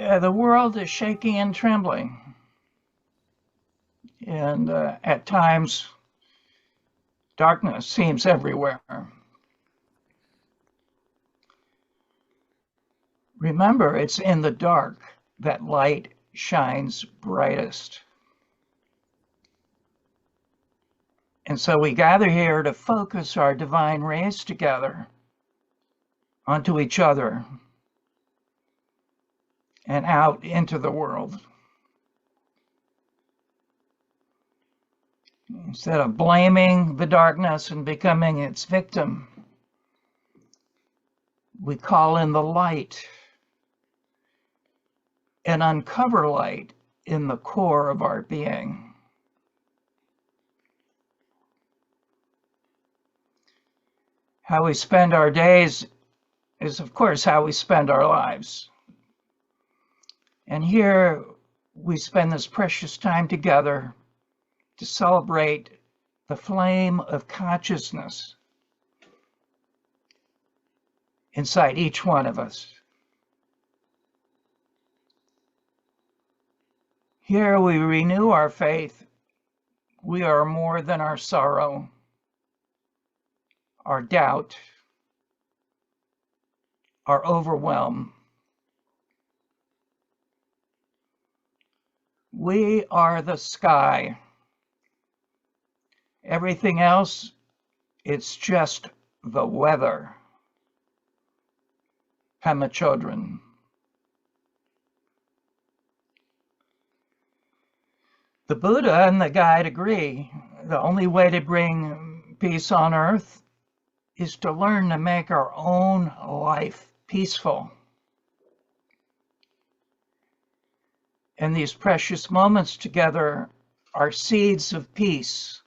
The world is shaking and trembling. And at times, darkness seems everywhere. Remember, it's in the dark that light shines brightest. And so we gather here to focus our divine rays together onto each other and out into the world. Instead of blaming the darkness and becoming its victim, we call in the light and uncover light in the core of our being. How we spend our days is, of course, how we spend our lives. And here we spend this precious time together to celebrate the flame of consciousness inside each one of us. Here we renew our faith. We are more than our sorrow, our doubt, our overwhelm. We are the sky. Everything else, it's just the weather. Pema Chodron. The Buddha and the guide agree. The only way to bring peace on earth is to learn to make our own life peaceful. And these precious moments together are seeds of peace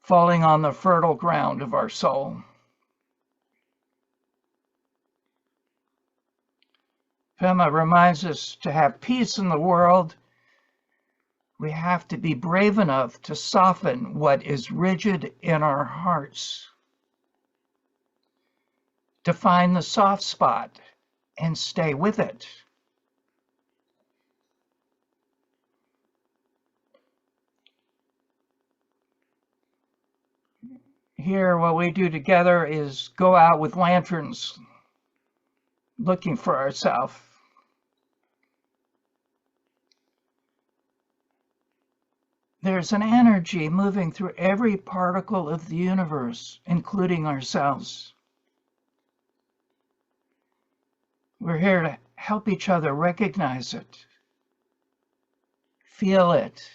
falling on the fertile ground of our soul. Pema reminds us to have peace in the world. We have to be brave enough to soften what is rigid in our hearts, to find the soft spot and stay with it. Here, what we do together is go out with lanterns, looking for ourselves. There's an energy moving through every particle of the universe, including ourselves. We're here to help each other recognize it, feel it,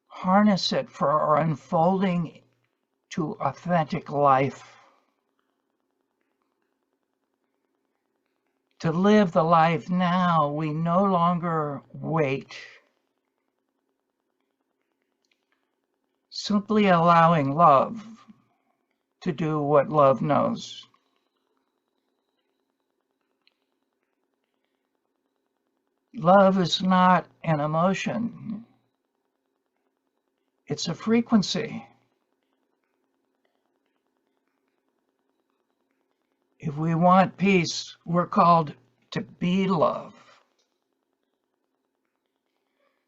harness it for our unfolding to authentic life. To live the life now, we no longer wait. Simply allowing love to do what love knows. Love is not an emotion. It's a frequency. If we want peace, we're called to be love.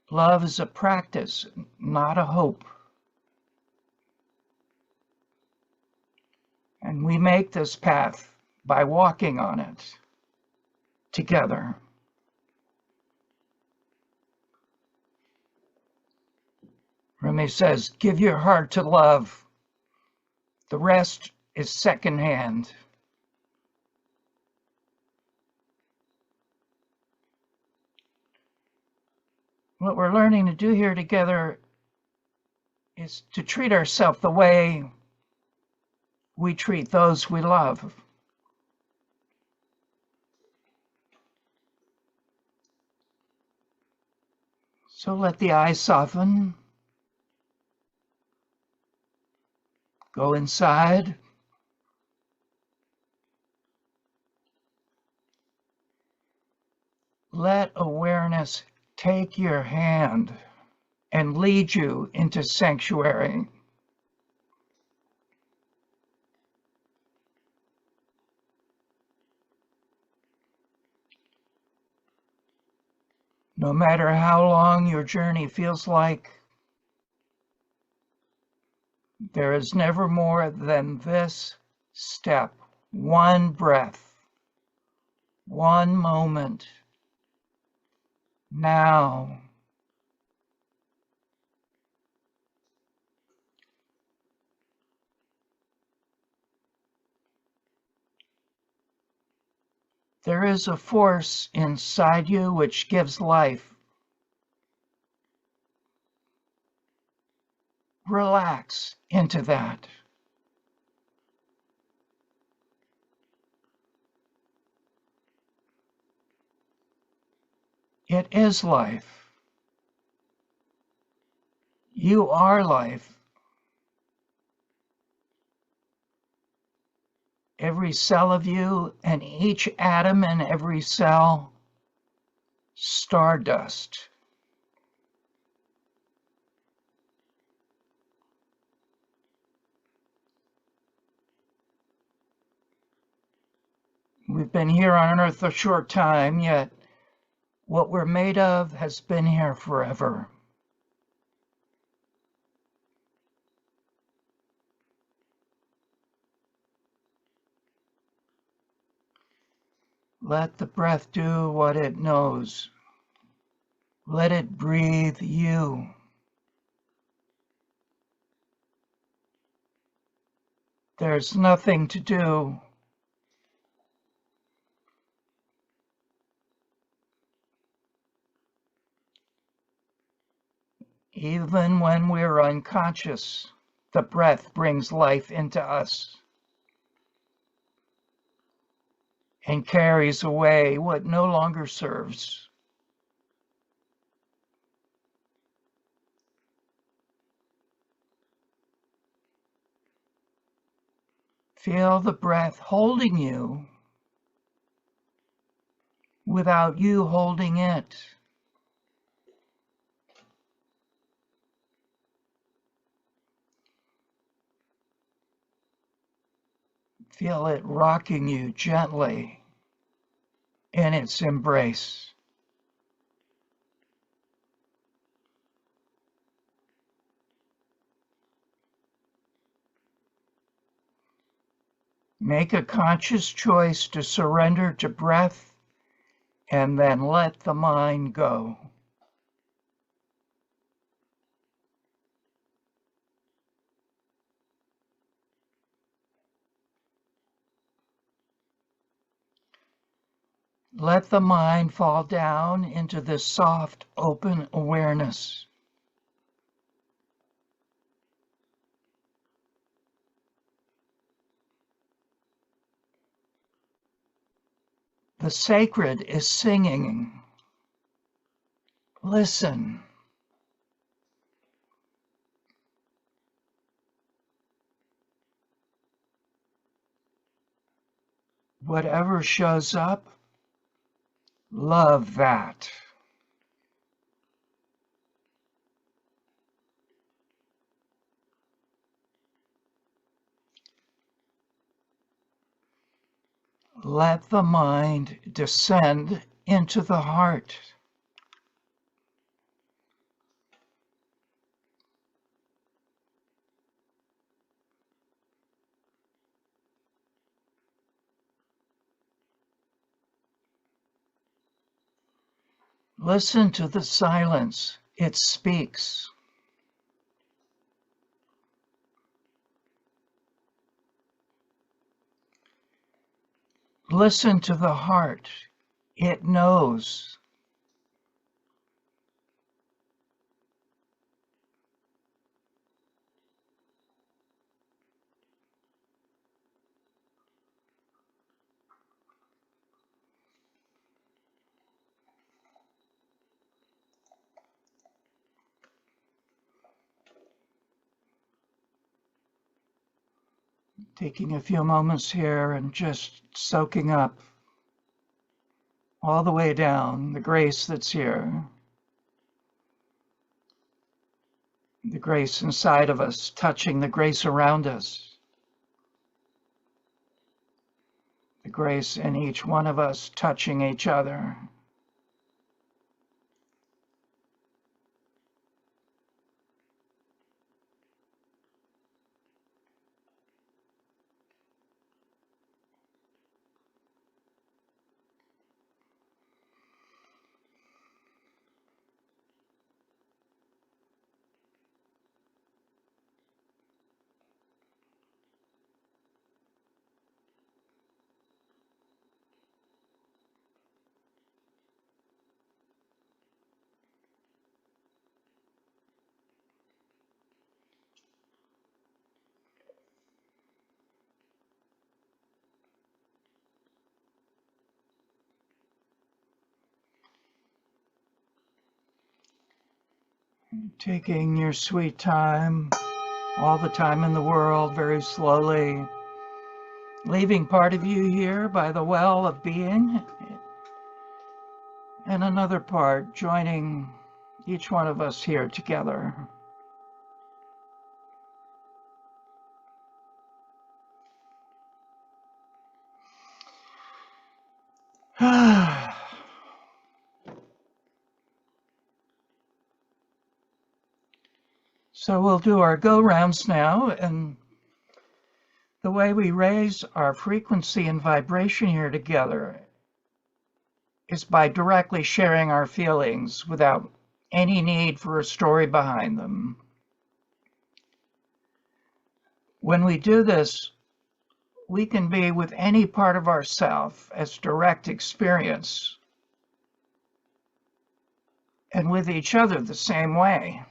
Love is a practice, not a hope. And we make this path by walking on it together. Rumi says, give your heart to love. The rest is secondhand. What we're learning to do here together is to treat ourselves the way we treat those we love. So let the eyes soften. Go inside. Let awareness take your hand and lead you into sanctuary. No matter how long your journey feels like, there is never more than this step, one breath, one moment, now. There is a force inside you which gives life. Relax into that. It is life. You are life. Every cell of you and each atom in every cell, stardust. We've been here on Earth a short time, yet what we're made of has been here forever. Let the breath do what it knows. Let it breathe you. There's nothing to do. Even when we're unconscious, the breath brings life into us and carries away what no longer serves. Feel the breath holding you without you holding it. Feel it rocking you gently in its embrace. Make a conscious choice to surrender to breath and then let the mind go. Let the mind fall down into this soft, open awareness. The sacred is singing. Listen. Whatever shows up, love that. Let the mind descend into the heart. Listen to the silence. It speaks. Listen to the heart. It knows. Taking a few moments here and just soaking up all the way down the grace that's here, the grace inside of us, touching the grace around us, the grace in each one of us touching each other. Taking your sweet time, all the time in the world, very slowly, leaving part of you here by the well of being, and another part joining each one of us here together. So we'll do our go rounds now, and the way we raise our frequency and vibration here together is by directly sharing our feelings without any need for a story behind them. When we do this, we can be with any part of ourself as direct experience, and with each other the same way.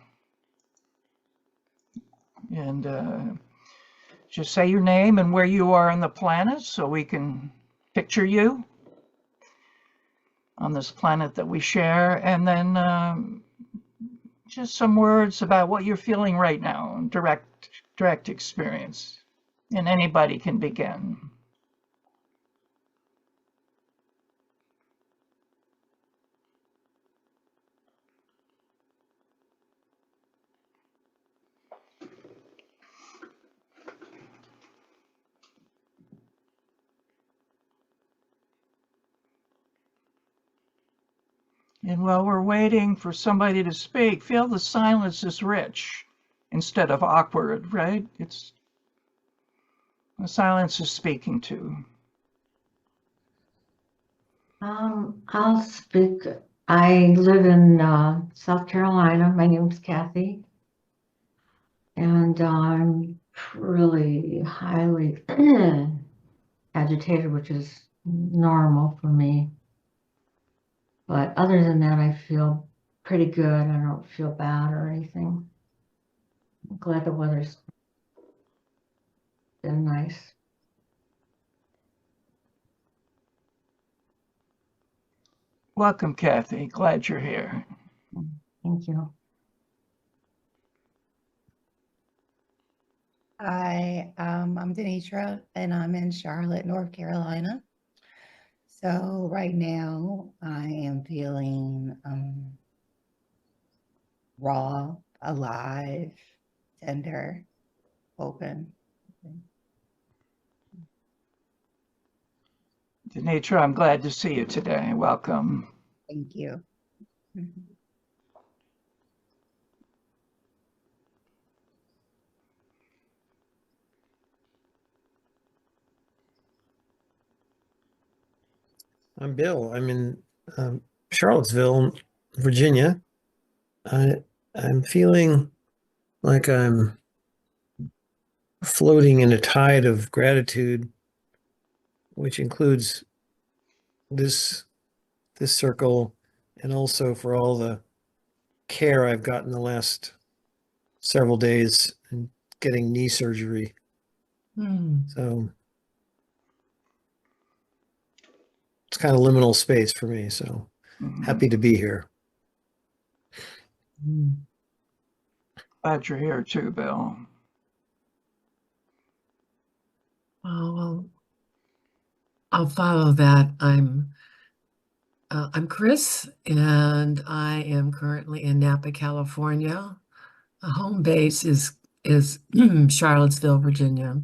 And just say your name and where you are on the planet so we can picture you on this planet that we share, and then just some words about what you're feeling right now, direct experience. And anybody can begin. And while we're waiting for somebody to speak, feel the silence is rich instead of awkward, right? It's the silence is speaking to. I'll speak. I live in South Carolina. My name's Kathy, and I'm really highly agitated, which is normal for me. But other than that, I feel pretty good. I don't feel bad or anything. I'm glad the weather's been nice. Welcome, Kathy. Glad you're here. Thank you. Hi, I'm Denitra, and I'm in Charlotte, North Carolina. So right now, I am feeling raw, alive, tender, open. Denitra, I'm glad to see you today. Welcome. Thank you. I'm Bill. I'm in Charlottesville, Virginia. I'm feeling like I'm floating in a tide of gratitude, which includes this circle, and also for all the care I've gotten the last several days and getting knee surgery. So it's kind of liminal space for me. So happy to be here. Glad you're here too, Bill. Oh, well, I'll follow that. I'm Chris, and I am currently in Napa, California. A home base is Charlottesville, Virginia.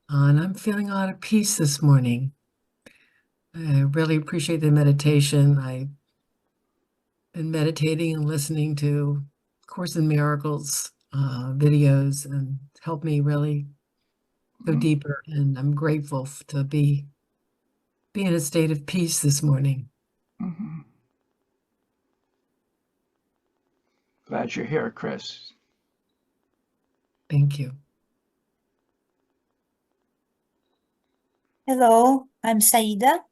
And I'm feeling a lot of peace this morning. I really appreciate the meditation. I've been meditating and listening to Course in Miracles videos, and helped me really go deeper. And I'm grateful to be in a state of peace this morning. Glad you're here, Chris. Thank you. Hello, I'm Saida,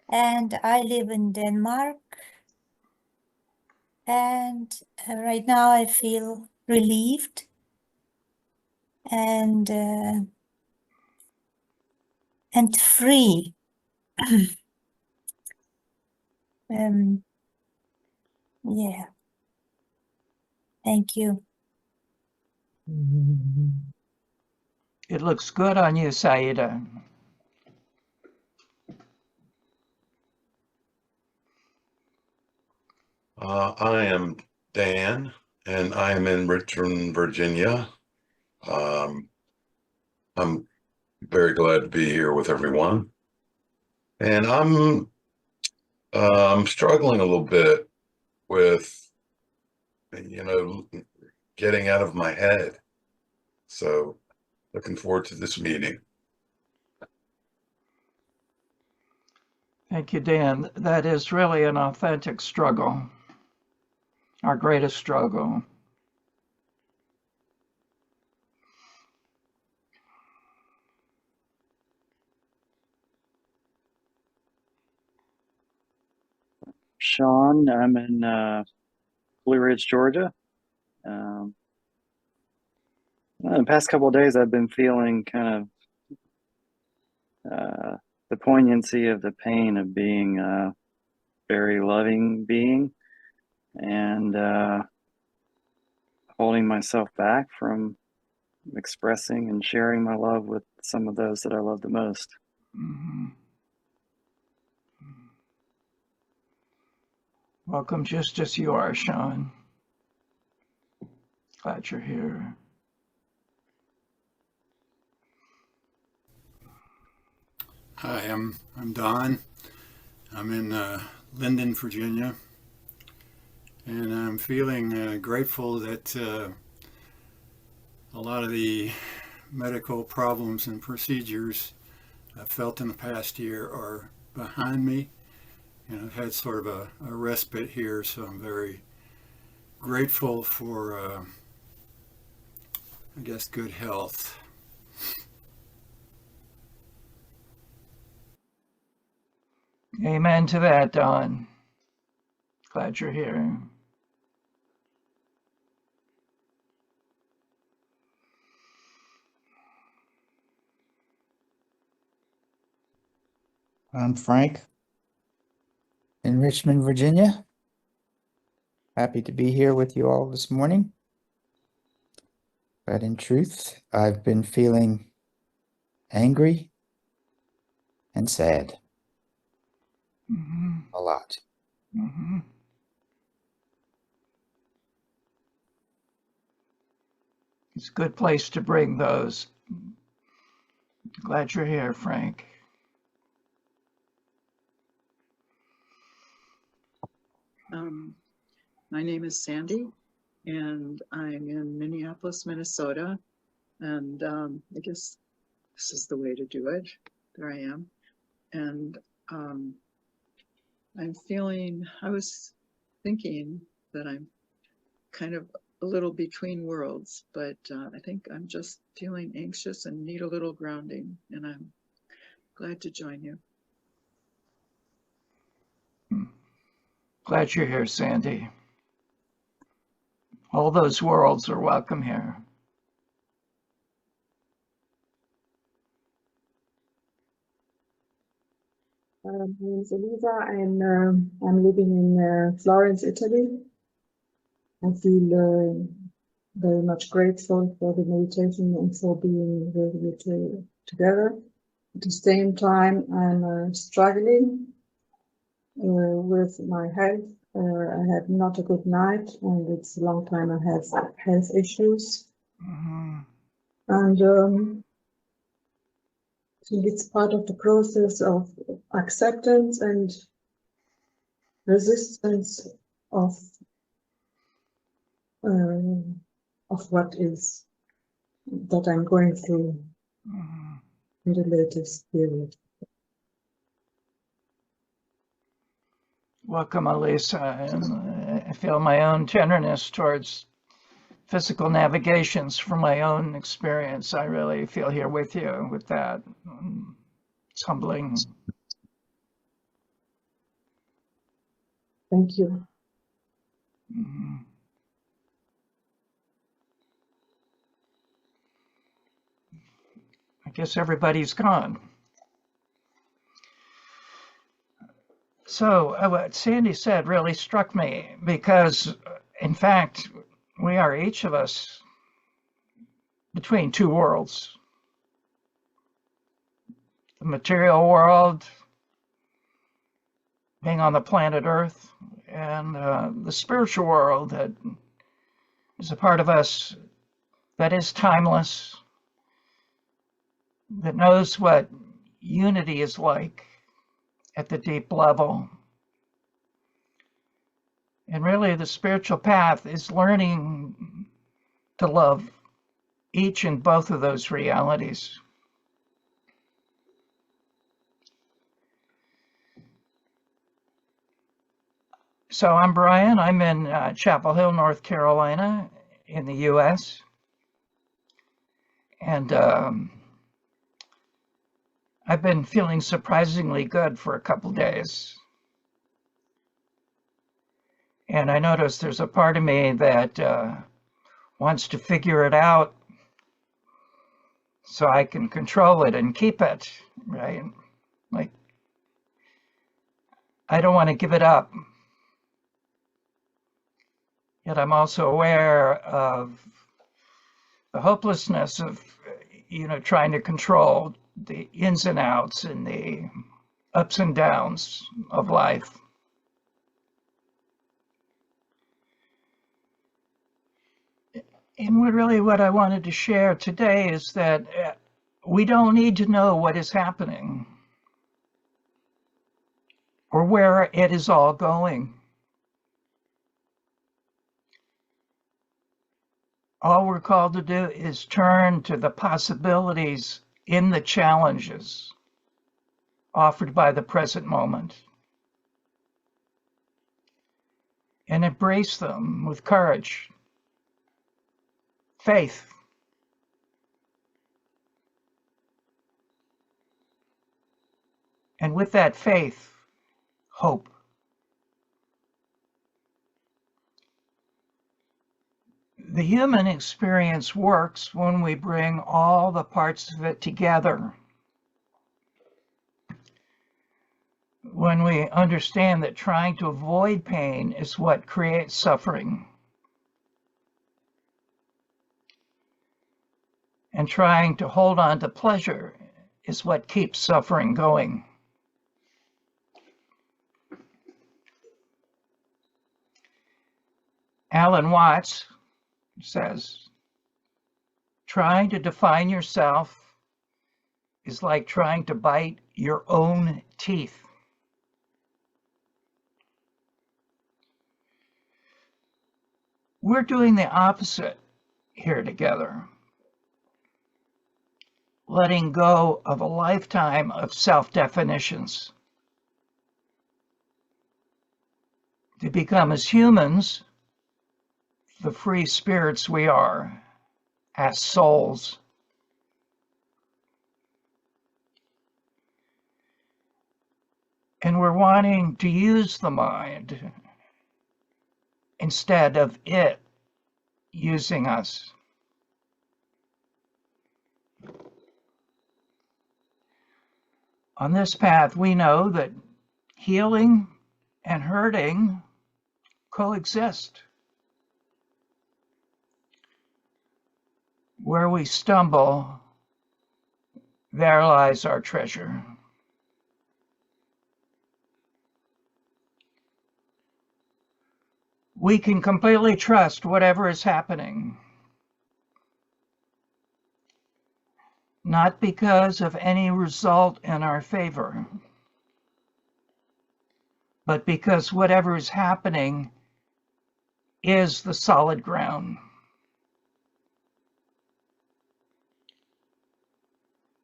and I live in Denmark. And right now I feel relieved and free. Yeah. Thank you. It looks good on you, Saida. I am Dan, and I am in Richmond, Virginia. I'm very glad to be here with everyone. And I'm struggling a little bit with, getting out of my head. So looking forward to this meeting. Thank you, Dan. That is really an authentic struggle, our greatest struggle. Sean, I'm in Blue Ridge, Georgia. The past couple of days, I've been feeling kind of the poignancy of the pain of being a very loving being and holding myself back from expressing and sharing my love with some of those that I love the most. Mm-hmm. Welcome just as you are, Sean. Glad you're here. Hi, I'm Don. I'm in Linden, Virginia, and I'm feeling grateful that a lot of the medical problems and procedures I've felt in the past year are behind me, and I've had sort of a respite here, so I'm very grateful for, I guess, good health. Amen to that, Don. Glad you're here. I'm Frank in Richmond, Virginia. Happy to be here with you all this morning. But in truth, I've been feeling angry and sad a lot. Mm-hmm. It's a good place to bring those. Glad you're here, Frank. My name is Sandy, and I'm in Minneapolis, Minnesota. And I guess this is the way to do it. There I am. And I was thinking that I'm kind of a little between worlds, but I think I'm just feeling anxious and need a little grounding, and I'm glad to join you. Glad you're here, Sandy. All those worlds are welcome here. My name is Elisa, and I'm living in Florence, Italy. I feel very much grateful for the meditation and for being with you together. At the same time, I'm struggling with my health. I had not a good night, and it's a long time I have health issues. Mm-hmm. And I think it's part of the process of acceptance and resistance of what is that I'm going through in the latest period. Welcome, Elisa. And I feel my own tenderness towards physical navigations from my own experience. I really feel here with you with that. It's humbling. Thank you. Mm-hmm. I guess everybody's gone. So what Sandy said really struck me because, in fact, we are each of us between two worlds. The material world, being on the planet Earth, and the spiritual world that is a part of us that is timeless, that knows what unity is like at the deep level. And really, the spiritual path is learning to love each and both of those realities. So I'm Brian. I'm in Chapel Hill, North Carolina, in the U.S. And I've been feeling surprisingly good for a couple days. And I noticed there's a part of me that wants to figure it out so I can control it and keep it, right? Like, I don't want to give it up. Yet I'm also aware of the hopelessness of, trying to control the ins and outs and the ups and downs of life. And what I wanted to share today is that we don't need to know what is happening or where it is all going. All we're called to do is turn to the possibilities in the challenges offered by the present moment and embrace them with courage, faith, and with that faith, hope. The human experience works when we bring all the parts of it together. When we understand that trying to avoid pain is what creates suffering. And trying to hold on to pleasure is what keeps suffering going. Alan Watts says, trying to define yourself is like trying to bite your own teeth. We're doing the opposite here together. Letting go of a lifetime of self-definitions. To become as humans, the free spirits we are, as souls. And we're wanting to use the mind instead of it using us. On this path, we know that healing and hurting coexist. Where we stumble, there lies our treasure. We can completely trust whatever is happening, not because of any result in our favor, but because whatever is happening is the solid ground.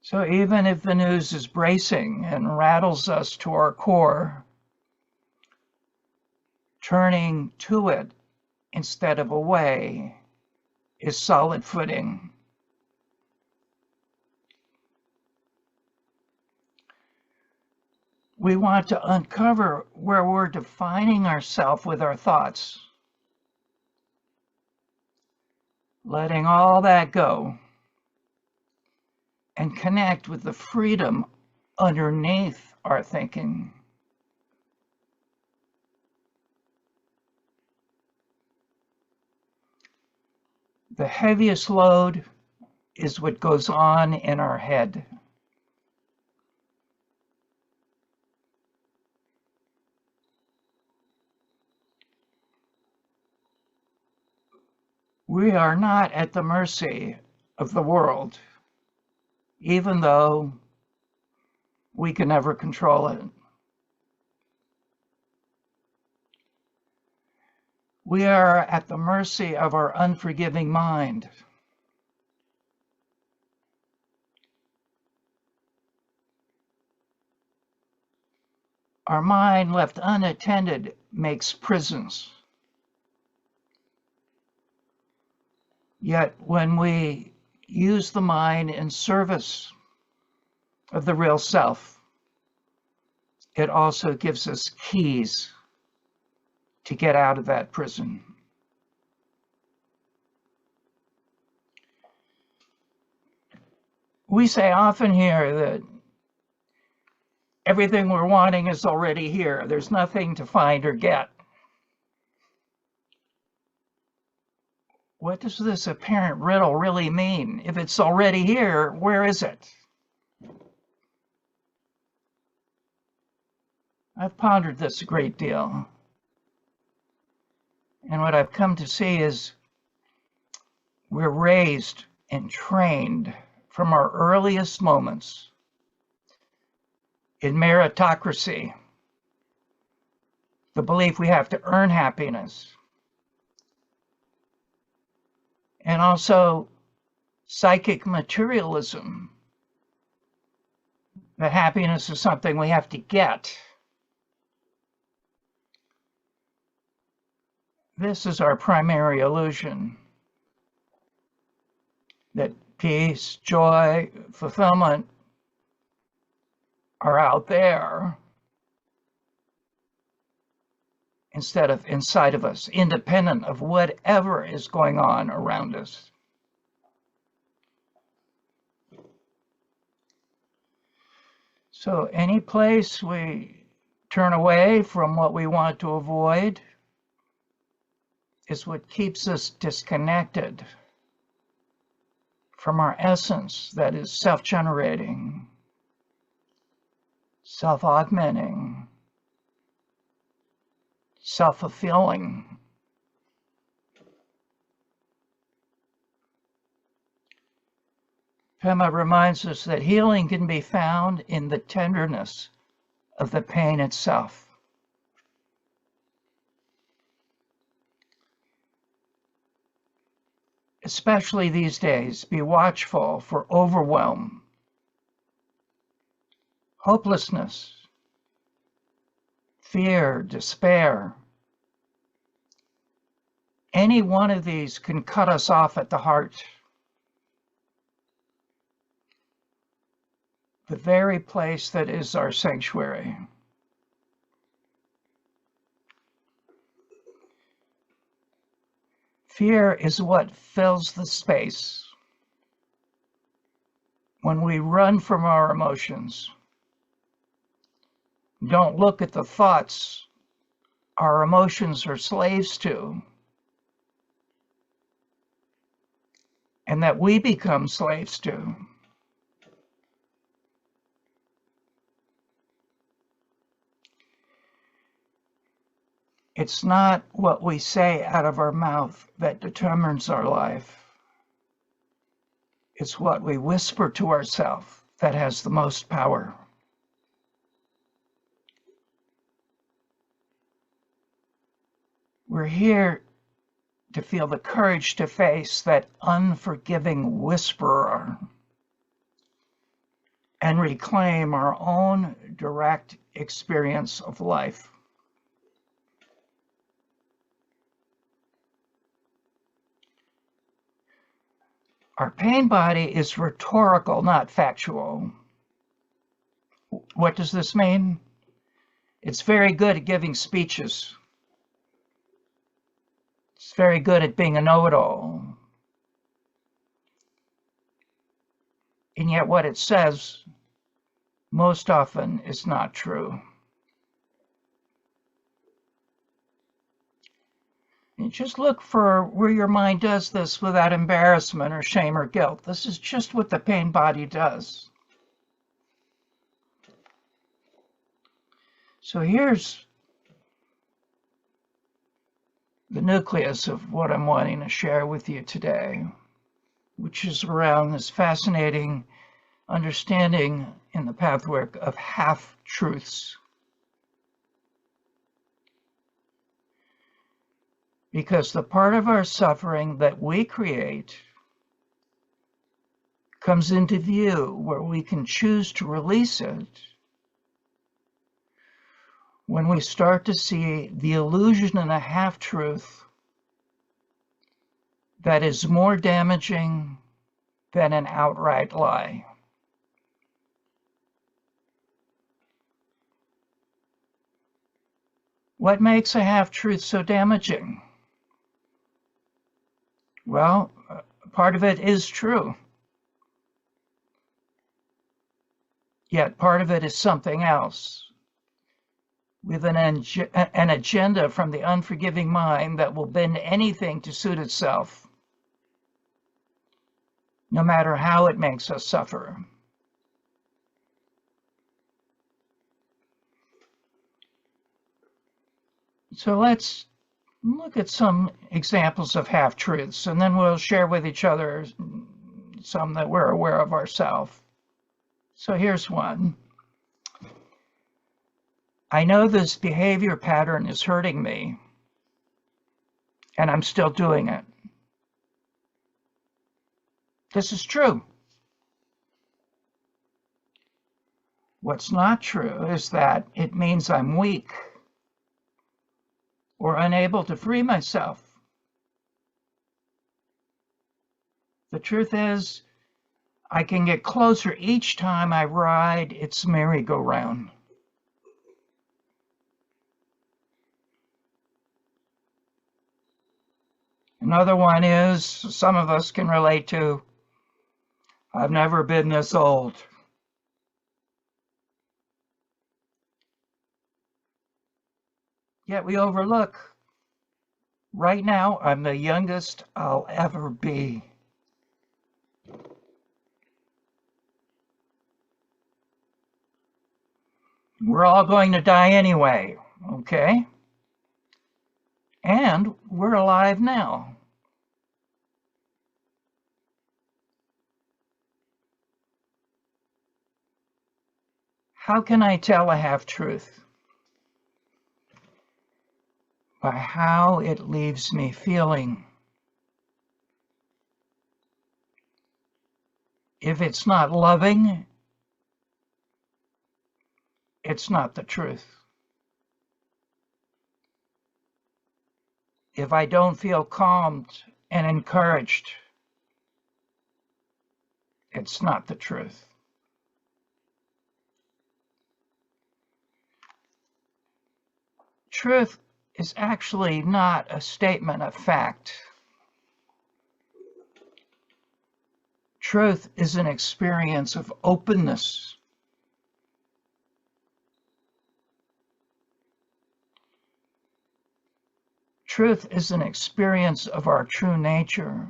So even if the news is bracing and rattles us to our core, turning to it instead of away is solid footing. We want to uncover where we're defining ourselves with our thoughts, letting all that go, and connect with the freedom underneath our thinking. The heaviest load is what goes on in our head. We are not at the mercy of the world, even though we can never control it. We are at the mercy of our unforgiving mind. Our mind left unattended makes prisons. Yet when we use the mind in service of the real self, it also gives us keys to get out of that prison. We say often here that everything we're wanting is already here. There's nothing to find or get. What does this apparent riddle really mean? If it's already here, where is it? I've pondered this a great deal. And what I've come to see is we're raised and trained from our earliest moments in meritocracy, the belief we have to earn happiness, and also psychic materialism, that happiness is something we have to get. This is our primary illusion, that peace, joy, fulfillment are out there instead of inside of us, independent of whatever is going on around us. So any place we turn away from what we want to avoid is what keeps us disconnected from our essence that is self-generating, self-augmenting, self-fulfilling. Pema reminds us that healing can be found in the tenderness of the pain itself. Especially these days, be watchful for overwhelm, hopelessness, fear, despair. Any one of these can cut us off at the heart. The very place that is our sanctuary. Fear is what fills the space when we run from our emotions. Don't look at the thoughts our emotions are slaves to, and that we become slaves to. It's not what we say out of our mouth that determines our life. It's what we whisper to ourselves that has the most power. We're here to feel the courage to face that unforgiving whisperer and reclaim our own direct experience of life. Our pain body is rhetorical, not factual. What does this mean? It's very good at giving speeches. It's very good at being a know-it-all. And yet what it says most often is not true. You just look for where your mind does this without embarrassment or shame or guilt. This is just what the pain body does. So here's the nucleus of what I'm wanting to share with you today, which is around this fascinating understanding in the pathwork of half-truths. Because the part of our suffering that we create comes into view where we can choose to release it when we start to see the illusion in a half-truth that is more damaging than an outright lie. What makes a half-truth so damaging? Well, part of it is true. Yet part of it is something else, with an agenda from the unforgiving mind that will bend anything to suit itself, no matter how it makes us suffer. So let's look at some examples of half-truths, and then we'll share with each other some that we're aware of ourselves. So here's one. I know this behavior pattern is hurting me, and I'm still doing it. This is true. What's not true is that it means I'm weak or unable to free myself. The truth is, I can get closer each time I ride its merry-go-round. Another one is, some of us can relate to, I've never been this old. Yet we overlook, right now, I'm the youngest I'll ever be. We're all going to die anyway, okay? And we're alive now. How can I tell a half-truth? By how it leaves me feeling. If it's not loving, it's not the truth. If I don't feel calmed and encouraged, it's not the truth. Truth is actually not a statement of fact. Truth is an experience of openness. Truth is an experience of our true nature.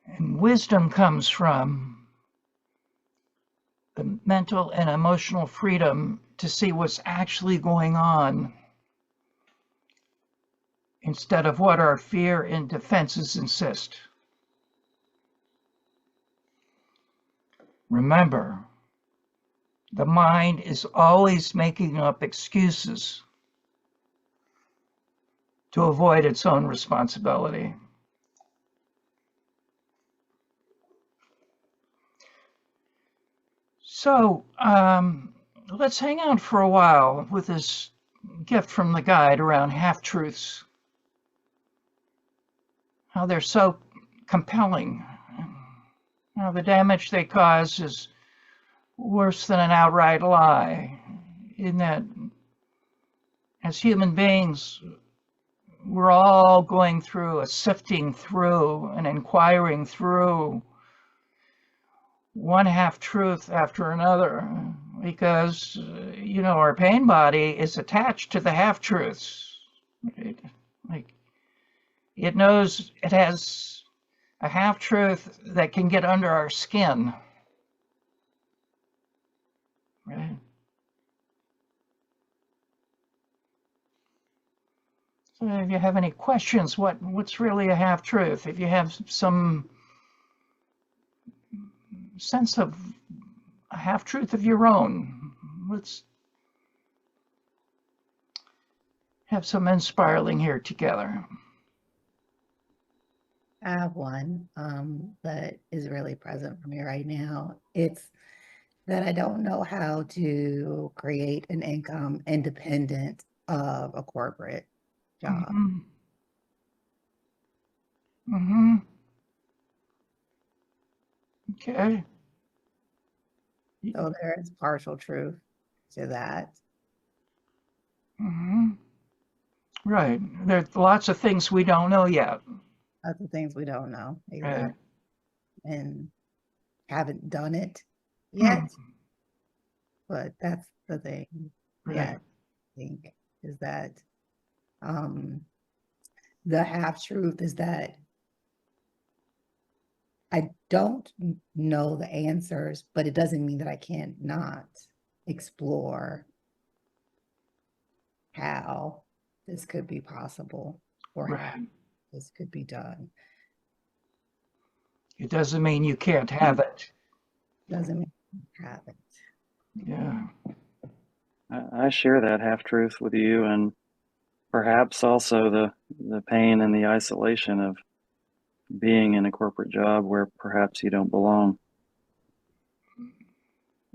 And wisdom comes from the mental and emotional freedom to see what's actually going on instead of what our fear and defenses insist. Remember, the mind is always making up excuses to avoid its own responsibility. So let's hang out for a while with this gift from the guide around half-truths, how they're so compelling, how the damage they cause is worse than an outright lie, in that as human beings, we're all going through a sifting through and inquiring through one half-truth after another, because you know, our pain body is attached to the half-truths. Right? Like, it knows it has a half-truth that can get under our skin. Right? So if you have any questions, what's really a half-truth? If you have some sense of a half-truth of your own, let's have some inspiraling here together. I have one that is really present for me right now. It's that I don't know how to create an income independent of a corporate job. Mm-hmm. Mm-hmm. Okay. So there is partial truth to that. Mm-hmm. Right. There's lots of things we don't know yet. Lots of things we don't know. Exactly. Right. And haven't done it yet. But that's the thing. Right. Yeah, I think is that the half truth is that I don't know the answers, but it doesn't mean that I can't not explore how this could be possible or how Right. this could be done. It doesn't mean you can't have it. Doesn't mean you have it. Yeah. I share that half truth with you, and perhaps also the pain and the isolation of being in a corporate job where perhaps you don't belong.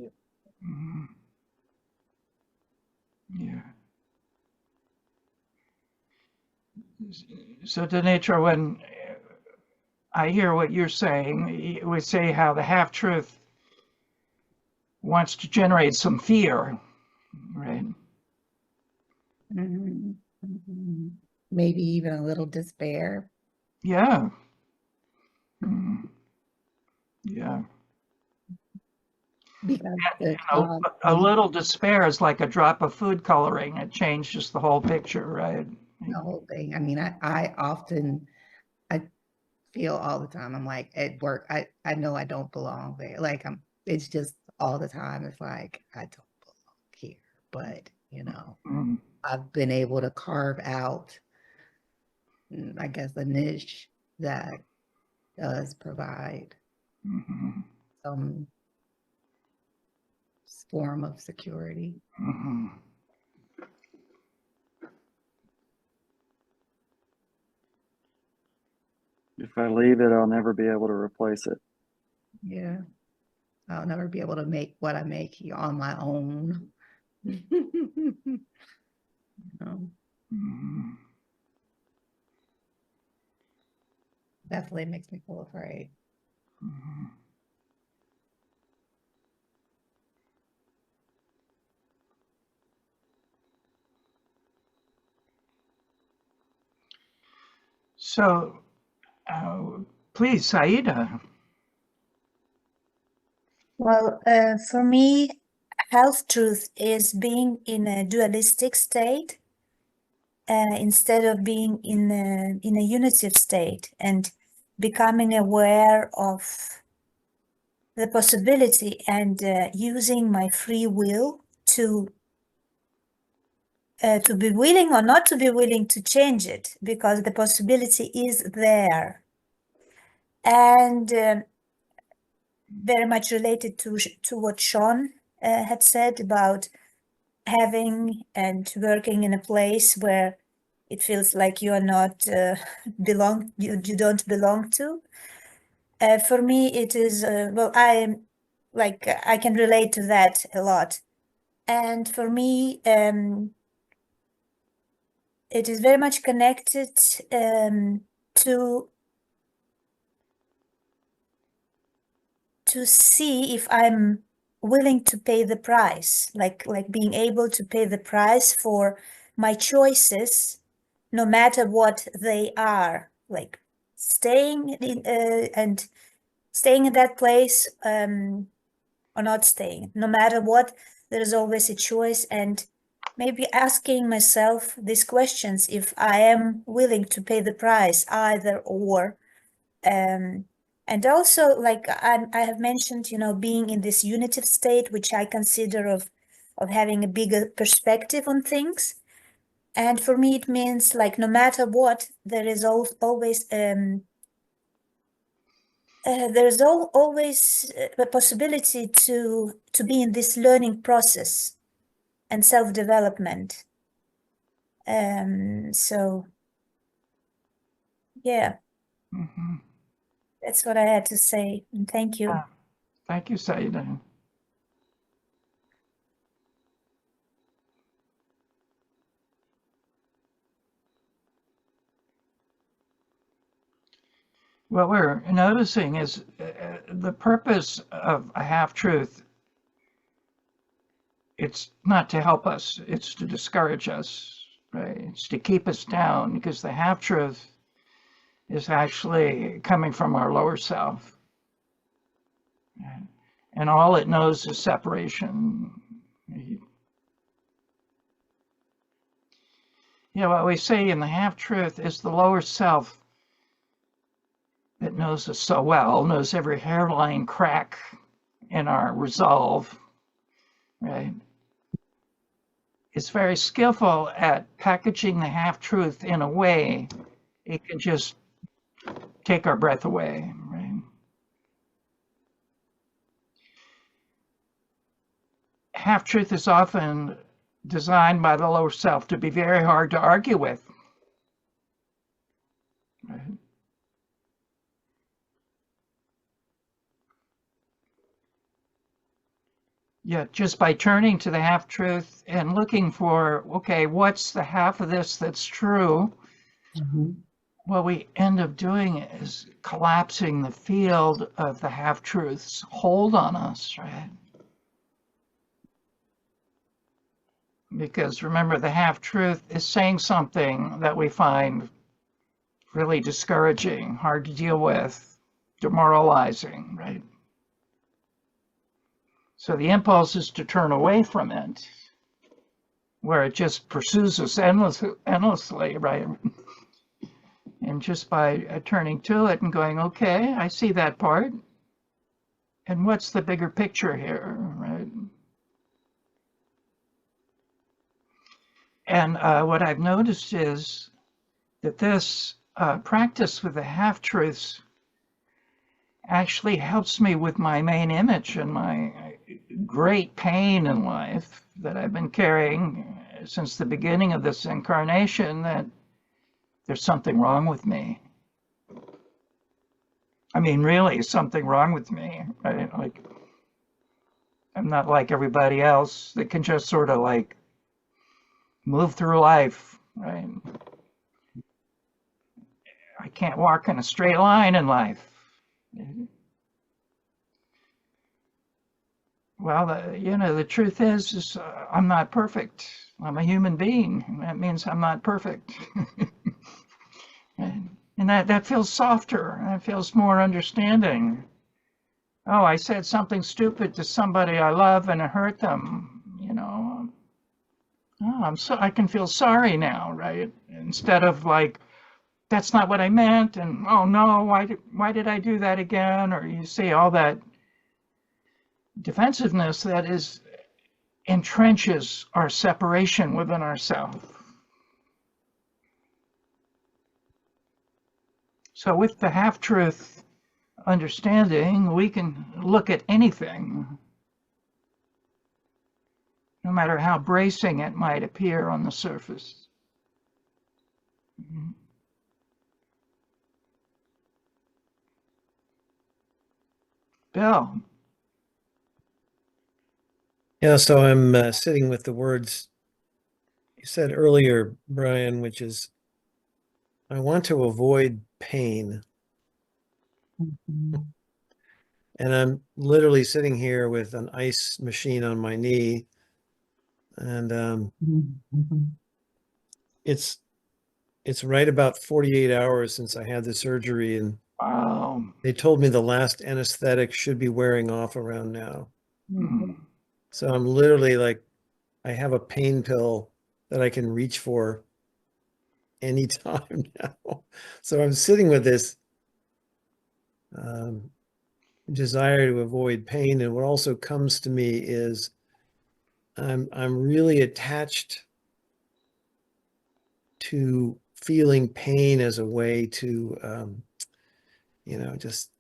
Mm-hmm. Yeah. So, Denitra, when I hear what you're saying, we say how the half-truth wants to generate some fear, right? Mm-hmm. Mm-hmm. Maybe even a little despair. Yeah. Mm-hmm. Yeah. Because a little despair is like a drop of food coloring. It changes the whole picture, right? the whole thing. I mean, I often, I feel all the time, I'm like at work, I know I don't belong there. Like it's just all the time. It's like, I don't belong here, but you know, Mm-hmm. I've been able to carve out, I guess, a niche that does provide Mm-hmm. some form of security. Mm-hmm. If I leave it, I'll never be able to replace it. Yeah. I'll never be able to make what I make here on my own. Mm-hmm. Definitely makes me feel afraid. Mm-hmm. So, please, Saida. Well, for me, health truth is being in a dualistic state instead of being in a unitive state, and becoming aware of the possibility and using my free will to be willing or not to be willing to change it, because the possibility is there. And very much related to what Sean had said about having and working in a place where it feels like you are not you don't belong to. For me, it is well, I am like I can relate to that a lot, and for me, it is very much connected to see if I'm willing to pay the price, like being able to pay the price for my choices, no matter what they are, like staying in and staying in that place or not staying. No matter what, there is always a choice, and maybe asking myself these questions if I am willing to pay the price, either or. And also, like I have mentioned, being in this unitive state, which I consider of having a bigger perspective on things. And for me, it means like no matter what, there is always always a possibility to be in this learning process and self-development. So yeah, Mhm. that's what I had to say. And thank you. Thank you, Saida. What we're noticing is the purpose of a half-truth. It's not to help us, it's to discourage us, right? It's to keep us down, because the half-truth is actually coming from our lower self. Right? And all it knows is separation. What we say in the half-truth is the lower self that knows us so well, knows every hairline crack in our resolve, right? It's very skillful at packaging the half-truth in a way it can just take our breath away, right? Half-truth is often designed by the lower self to be very hard to argue with, right? Yet just by turning to the half-truth and looking for, okay, what's the half of this that's true? What we end up doing is collapsing the field of the half-truth's hold on us, right? Because remember, the half-truth is saying something that we find really discouraging, hard to deal with, demoralizing, right? So the impulse is to turn away from it, where it just pursues us endlessly, right? And just by turning to it and going, okay, I see that part. And what's the bigger picture here, right? And what I've noticed is that this practice with the half-truths actually helps me with my main image and my great pain in life that I've been carrying since the beginning of this incarnation, that there's something wrong with me. I mean, really, something wrong with me. Right? Like, I'm not like everybody else that can just sort of like move through life, right? I can't walk in a straight line in life. Well, the truth is I'm not perfect. I'm a human being. That means I'm not perfect. And that feels softer. That feels more understanding. Oh, I said something stupid to somebody I love and it hurt them. Oh, I can feel sorry now, right? Instead of like, that's not what I meant, and oh no, why did I do that again? Or you see all that defensiveness that entrenches our separation within ourselves. So with the half-truth understanding, we can look at anything, no matter how bracing it might appear on the surface. Bill. Yeah, so I'm sitting with the words you said earlier, Brian, which is, I want to avoid pain. And I'm literally sitting here with an ice machine on my knee. And it's right about 48 hours since I had the surgery, and Wow. they told me the last anesthetic should be wearing off around now. Mm. So I'm literally like, I have a pain pill that I can reach for anytime now. So I'm sitting with this desire to avoid pain. And what also comes to me is I'm really attached to feeling pain as a way to, just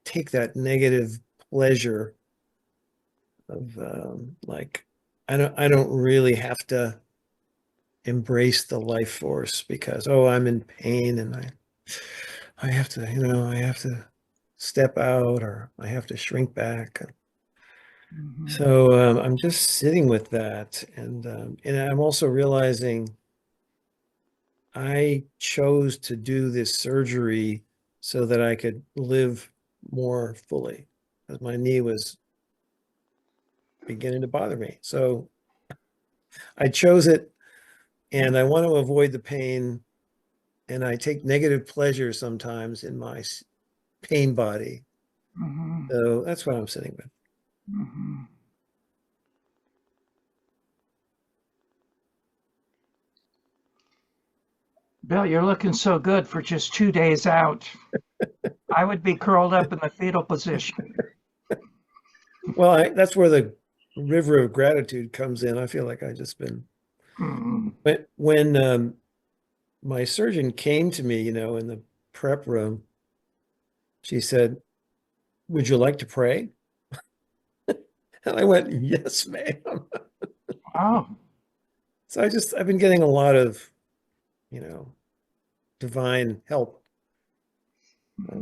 take that negative pleasure of like, I don't really have to embrace the life force because, oh, I'm in pain and I have to, I have to step out or I have to shrink back. Mhm. So I'm just sitting with that, and I'm also realizing I chose to do this surgery so that I could live more fully, because my knee was beginning to bother me. So I chose it, and I want to avoid the pain, and I take negative pleasure sometimes in my pain body. Mhm. So that's what I'm sitting with. Mhm. Bill, you're looking so good for just 2 days out. I would be curled up in the fetal position. Well, that's where the river of gratitude comes in. I feel like I just been Mm. when my surgeon came to me, in the prep room, she said, "Would you like to pray?" And I went, "Yes, ma'am." Oh. So I've been getting a lot of, divine help. I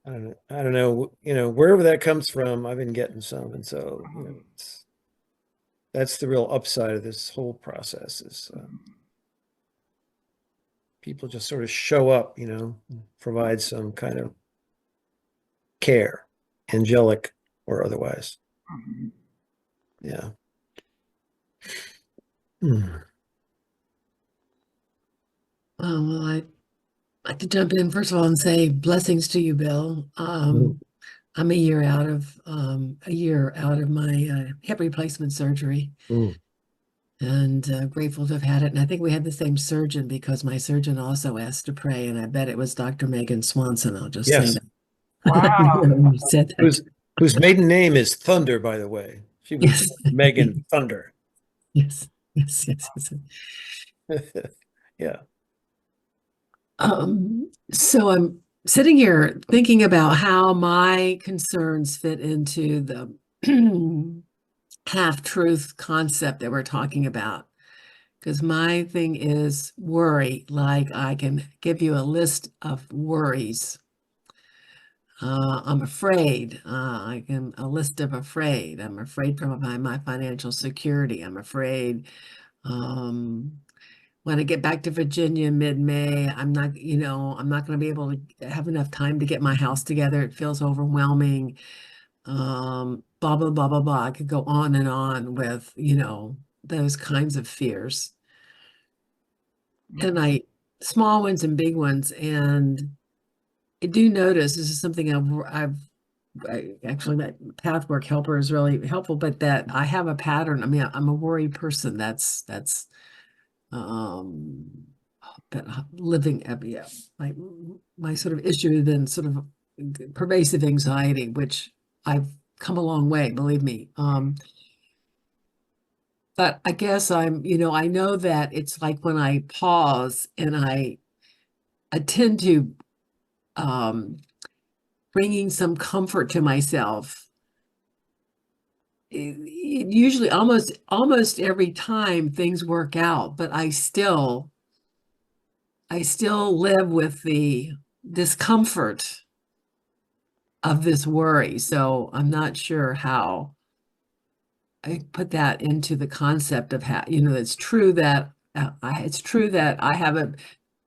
don't know, wherever that comes from, I've been getting some. And so, that's the real upside of this whole process is people just sort of show up, provide some kind of care, angelic or otherwise. Mhm. Yeah. Hmm. Well, I'd like to jump in first of all and say blessings to you, Bill. I'm a year out of my hip replacement surgery, and grateful to have had it. And I think we had the same surgeon because my surgeon also asked to pray, and I bet it was Dr. Megan Swanson. I'll just say Yes. that. Wow. You said that. Whose maiden name is Thunder, by the way. She was Yes. Megan Thunder. Yes. Yes. Yes. Yes. Yeah. So I'm sitting here thinking about how my concerns fit into the half-truth concept that we're talking about. Because my thing is worry, like I can give you a list of worries. I'm afraid. I can a list of afraid. I'm afraid for my financial security. I'm afraid when I get back to Virginia mid-May, I'm not going to be able to have enough time to get my house together. It feels overwhelming. Blah, blah, blah, blah, blah. I could go on and on with, those kinds of fears. And small ones and big ones. And I do notice this is something actually, my pathwork helper is really helpful, but that I have a pattern. I mean, I'm a worry person. That's living my sort of issue has been sort of pervasive anxiety, which I've come a long way, believe me. But I guess I know that it's like when I pause and I attend to bringing some comfort to myself. It usually almost every time things work out, but I still live with the discomfort of this worry. So I'm not sure how I put that into the concept of how, it's true that I haven't,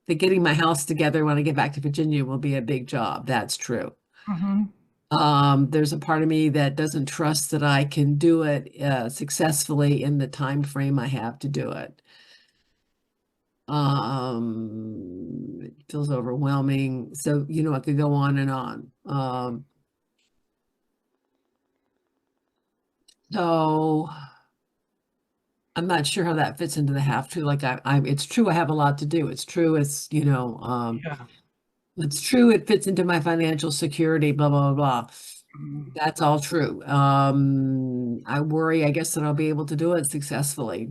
that getting my house together when I get back to Virginia will be a big job. That's true. There's a part of me that doesn't trust that I can do it successfully in the time frame I have to do it. It feels overwhelming. So, I could go on and on. So I'm not sure how that fits into the half true. Like it's true I have a lot to do. It's true it's, Yeah. it's true it fits into my financial security, blah, blah, blah, blah. That's all true. I worry, I guess, that I'll be able to do it successfully.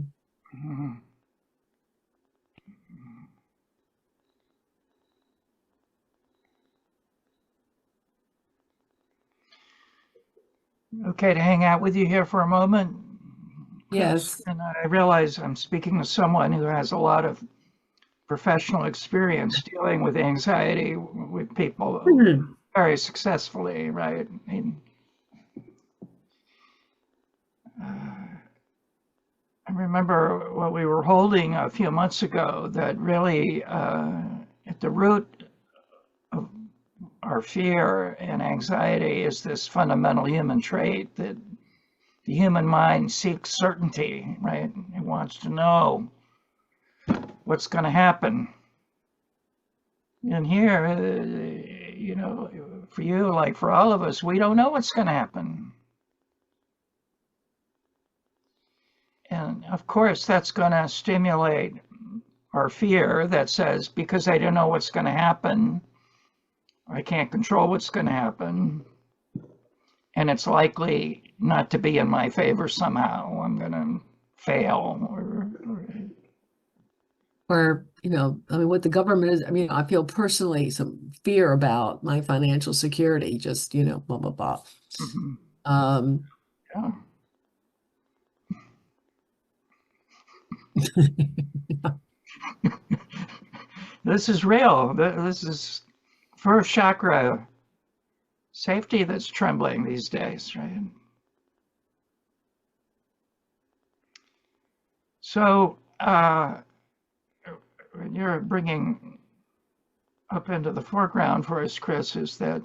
Okay to hang out with you here for a moment? Chris? Yes. And I realize I'm speaking to someone who has a lot of professional experience dealing with anxiety with people very successfully, right? I mean, I remember what we were holding a few months ago, that really at the root of our fear and anxiety is this fundamental human trait that the human mind seeks certainty, right? It wants to know what's going to happen. And here, for you, like for all of us, we don't know what's going to happen. And of course, that's going to stimulate our fear that says, because I don't know what's going to happen, I can't control what's going to happen, and it's likely not to be in my favor somehow. I'm going to fail or what the government is. I feel personally some fear about my financial security, just, blah, blah, blah. Yeah. This is real. This is first chakra safety that's trembling these days, right? So when you're bringing up into the foreground for us, Chris, is that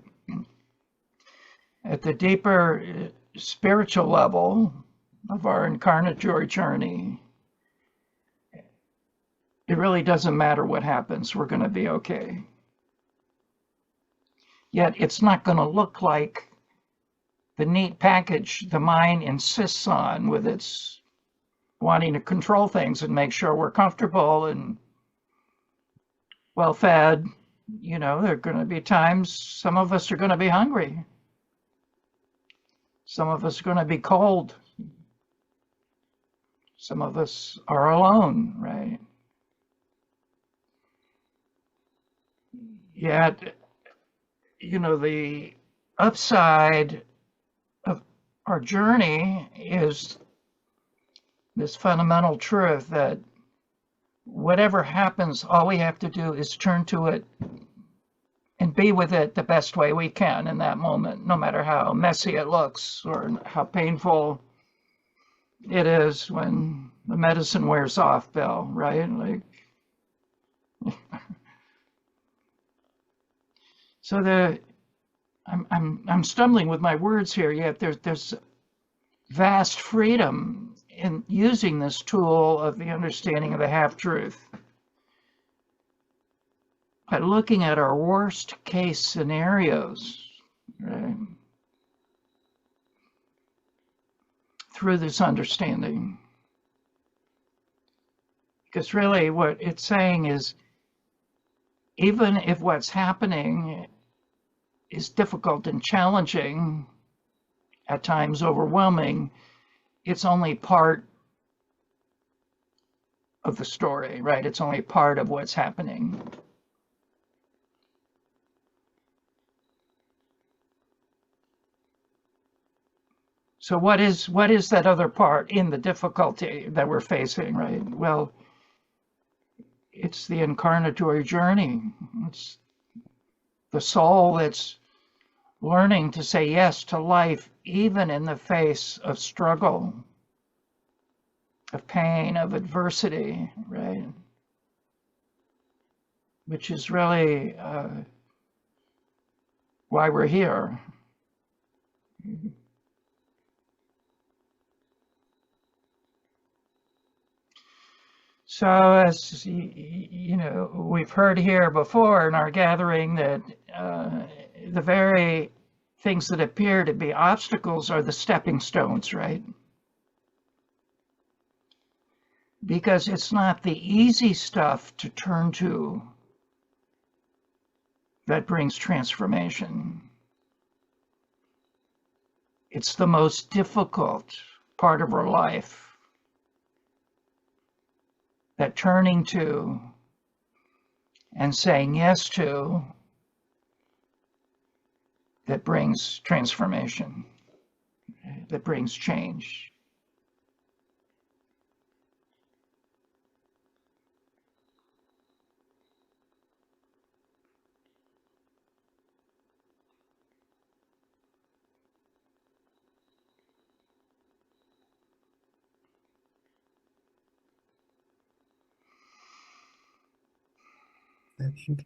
at the deeper spiritual level of our incarnatory journey, it really doesn't matter what happens, we're going to be okay. Yet it's not going to look like the neat package the mind insists on, with its wanting to control things and make sure we're comfortable and well fed. There are going to be times some of us are going to be hungry. Some of us are going to be cold. Some of us are alone, right? Yet, the upside of our journey is this fundamental truth that whatever happens, all we have to do is turn to it and be with it the best way we can in that moment, no matter how messy it looks or how painful it is when the medicine wears off, Bill, right? Like, so I'm stumbling with my words here, yet there's vast freedom in using this tool of the understanding of the half-truth. By looking at our worst case scenarios, right, through this understanding. Because really what it's saying is, even if what's happening is difficult and challenging, at times overwhelming, it's only part of the story, right? It's only part of what's happening. So what is that other part in the difficulty that we're facing, right? Well, it's the incarnatory journey. It's the soul that's learning to say yes to life, even in the face of struggle, of pain, of adversity, right? Which is really why we're here. So as we've heard here before in our gathering, that the very things that appear to be obstacles are the stepping stones, right? because it's not the easy stuff to turn to that brings transformation. It's the most difficult part of our life that turning to and saying yes to that brings transformation, that brings change. I think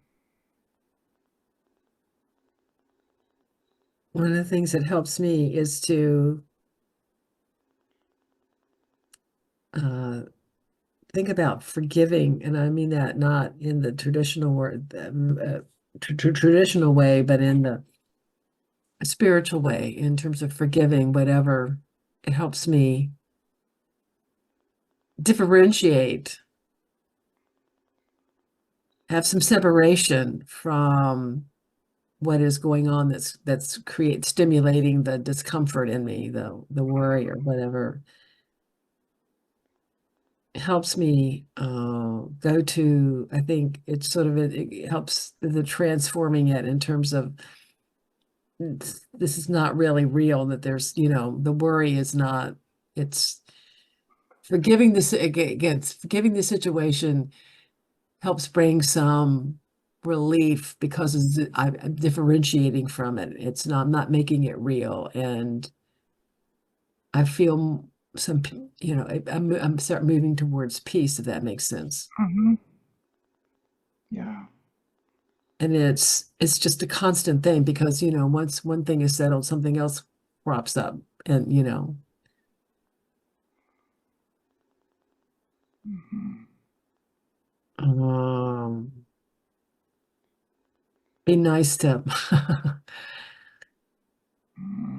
one of the things that helps me is to think about forgiving, and I mean that not in the traditional word, traditional way, but in the spiritual way, in terms of forgiving whatever. It helps me differentiate, have some separation from what is going on that's stimulating the discomfort in me, the worry or whatever. It helps me go to, I think it's sort of, it helps the transforming it in terms of this is not really real, that there's, the worry is not, it's forgiving this, again, forgiving the situation helps bring some relief because I'm differentiating from it. It's not, I'm not making it real. And I feel some, I'm start moving towards peace, if that makes sense. Mm-hmm. Yeah. And it's just a constant thing because, once one thing is settled, something else crops up and, Mm-hmm. Be nice to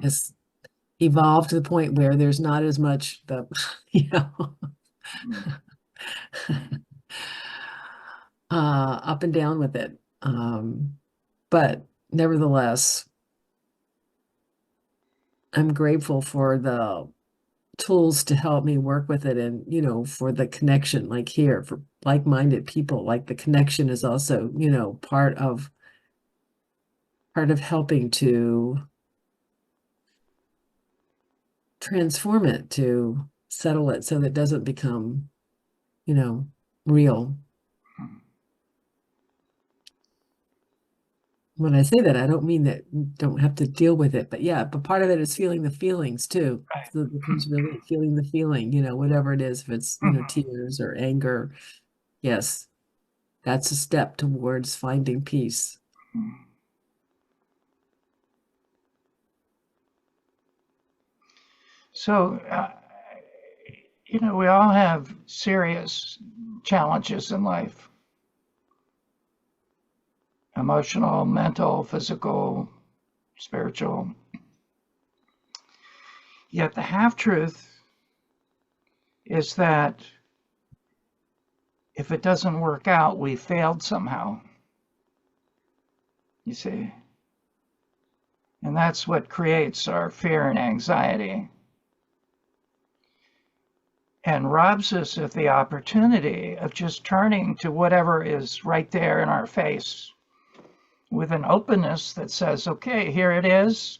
it's evolved to the point where there's not as much the, up and down with it. But nevertheless, I'm grateful for the tools to help me work with it and, for the connection, like here, for like-minded people, like the connection is also, part of helping to transform it, to settle it so that it doesn't become, real. When I say that, I don't mean that you don't have to deal with it, but yeah, but part of it is feeling the feelings too. Right. So it becomes really feeling the feeling, whatever it is, if it's, tears or anger. Yes, that's a step towards finding peace. So, we all have serious challenges in life. Emotional, mental, physical, spiritual. Yet the half-truth is that if it doesn't work out, we failed somehow. You see? And that's what creates our fear and anxiety and robs us of the opportunity of just turning to whatever is right there in our face with an openness that says, okay, here it is.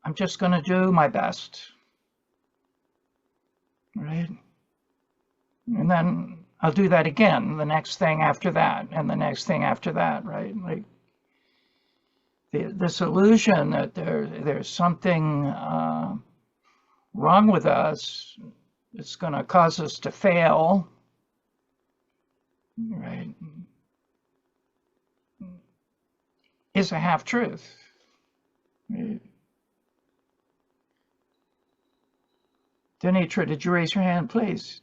I'm just going to do my best. Right? And then I'll do that again, the next thing after that, and the next thing after that, right? Like this illusion that there's something wrong with us. It's going to cause us to fail, right? Is a half-truth. Right? Denitra, did you raise your hand, please?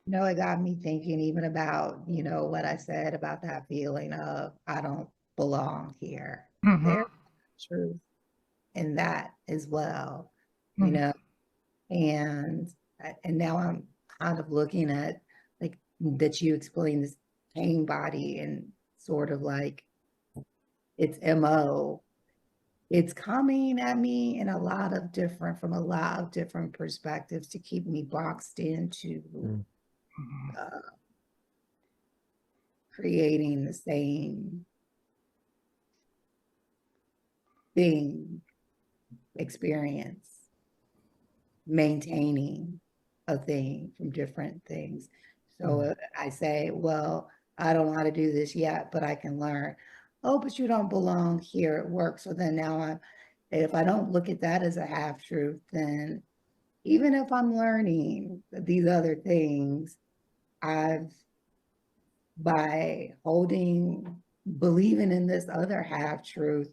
No, it got me thinking even about, what I said about that feeling of I don't belong here. Mm-hmm. There's truth in that as well, Mm-hmm. and now I'm kind of looking at like that you explained this pain body and sort of like its MO. It's coming at me in from a lot of different perspectives to keep me boxed into creating the same thing, experience, maintaining a thing from different things. So I say, well, I don't know how to do this yet, but I can learn. Oh, but you don't belong here at work. So then now if I don't look at that as a half truth, then even if I'm learning these other things, by believing in this other half truth,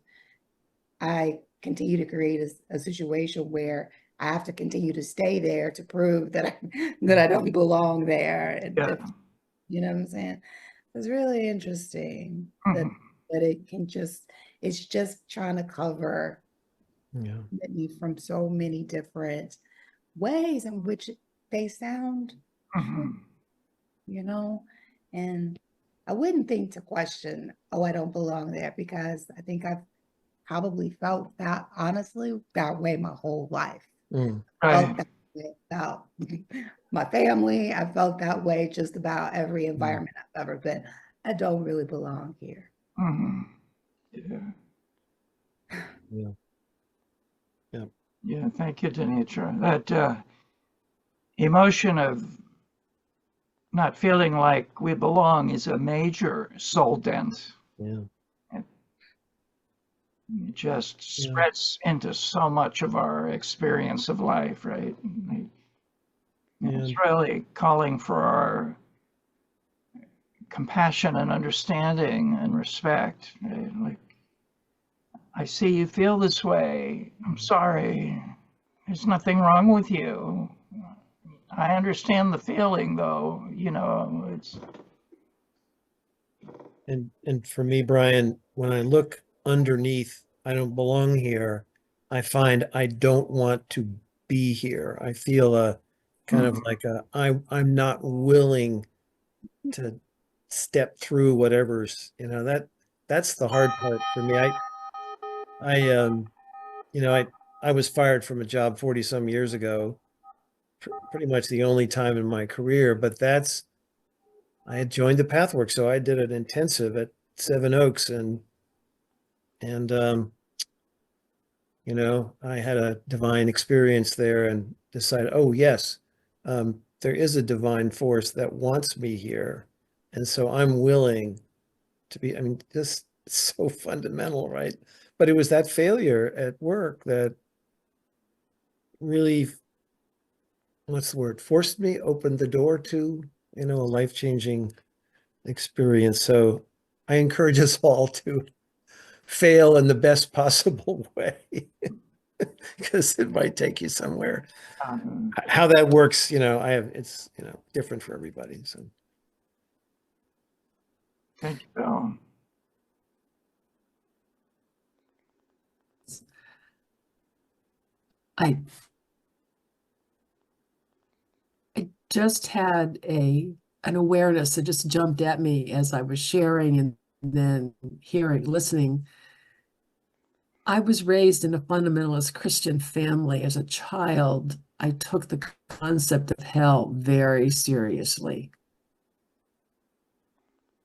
I continue to create a situation where I have to continue to stay there to prove that I don't belong there. And you know what I'm saying? It's really interesting that it's just trying to cover me from so many different ways in which they sound true, you know? And I wouldn't think to question, oh, I don't belong there, because I think I've probably felt that honestly that way my whole life. Felt that way about my family. I felt that way just about every environment I've ever been. I don't really belong here. Yeah, thank you, Denitra. That emotion of not feeling like we belong is a major soul dent. It just spreads into so much of our experience of life, right? It's really calling for our compassion and understanding and respect, right? Like, I see you feel this way. I'm sorry. There's nothing wrong with you. I understand the feeling, though, you know, it's. And for me, Brian, when I look underneath, I don't belong here, I find I don't want to be here. I feel a kind of like I'm not willing to step through whatever's, you know, that's the hard part for me. I was fired from a job 40 some years ago, pretty much the only time in my career, but I had joined the Pathwork. So I did an intensive at Seven Oaks and you know, I had a divine experience there and decided, oh yes, there is a divine force that wants me here. And so I'm willing to be, I mean, just so fundamental, right? But it was that failure at work that really, what's the word, forced me, opened the door to, you know, a life-changing experience. So I encourage us all to fail in the best possible way because it might take you somewhere. How that works, you know, it's, you know, different for everybody. So thank you, Bill. I just had an awareness that just jumped at me as I was sharing and then listening. I was raised in a fundamentalist Christian family. As a child, I took the concept of hell very seriously.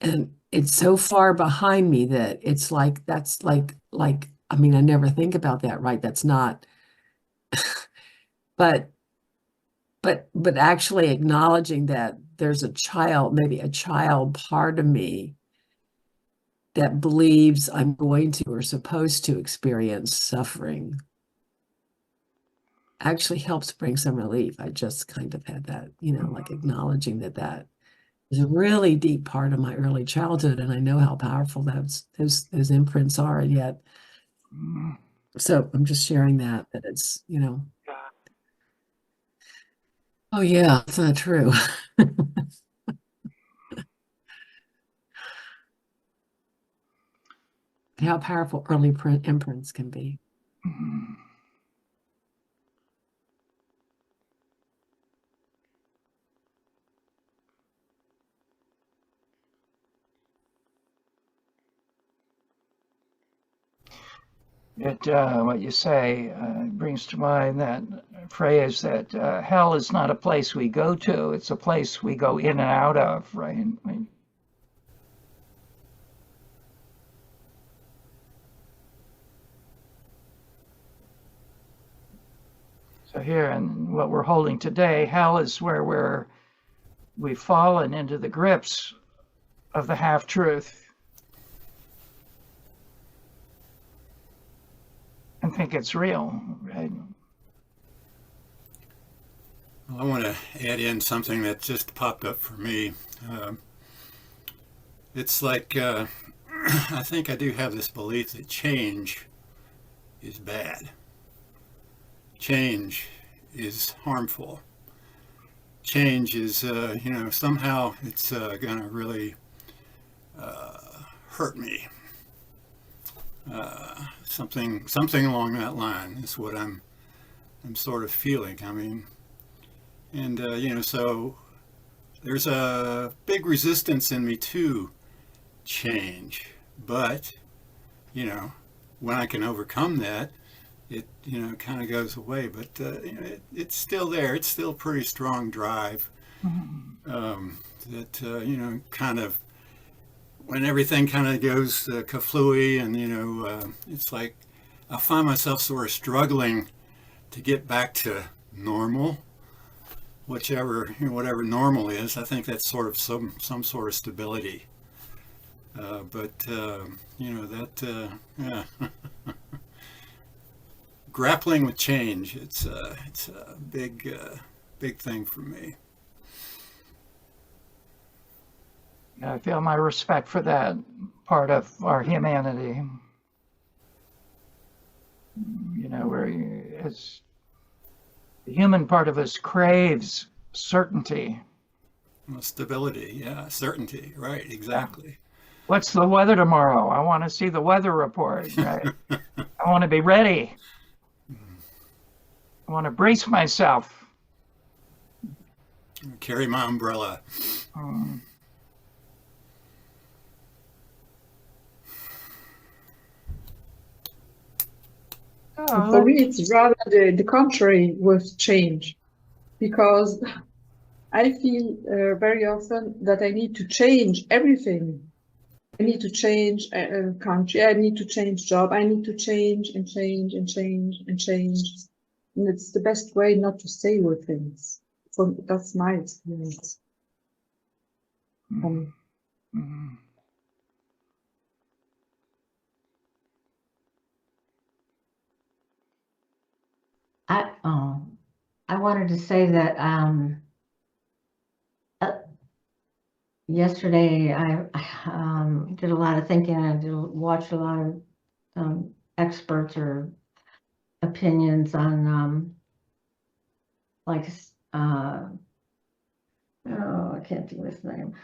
And it's so far behind me that it's like, that's like, I mean, I never think about that, right? That's not, but actually acknowledging that there's maybe a child part of me that believes I'm going to or supposed to experience suffering actually helps bring some relief. I just kind of had that, you know, like acknowledging that is a really deep part of my early childhood, and I know how powerful those imprints are, and yet, so I'm just sharing that it's, you know, oh yeah, it's not true. How powerful early imprints can be. What you say brings to mind that phrase that hell is not a place we go to, it's a place we go in and out of, right? So here, and what we're holding today, hell is where we've fallen into the grips of the half-truth and think it's real, right? Well, I want to add in something that just popped up for me. It's like I think I do have this belief that change is bad. Change is harmful. Change is, somehow it's going to really hurt me. Something along that line is what I'm sort of feeling. I mean, and so there's a big resistance in me to change, but when I can overcome that, it kind of goes away. But it's still there. It's still a pretty strong drive that kind of, when everything kind of goes kaflooey, and it's like I find myself sort of struggling to get back to normal, whatever normal is. I think that's sort of some sort of stability. Yeah. Grappling with change, it's a big thing for me. I feel my respect for that part of our humanity. Where as the human part of us craves certainty. Well, stability, yeah, certainty, right, exactly. What's the weather tomorrow? I want to see the weather report, right? I want to be ready. I want to brace myself. Carry my umbrella. For me, it's rather the contrary with change, because I feel very often that I need to change everything. I need to change country. I need to change job. I need to change and change and change and change. And it's the best way not to stay with things. So that's my experience. I wanted to say that yesterday I did a lot of thinking. I watched a lot of experts or opinions on I can't think of his name.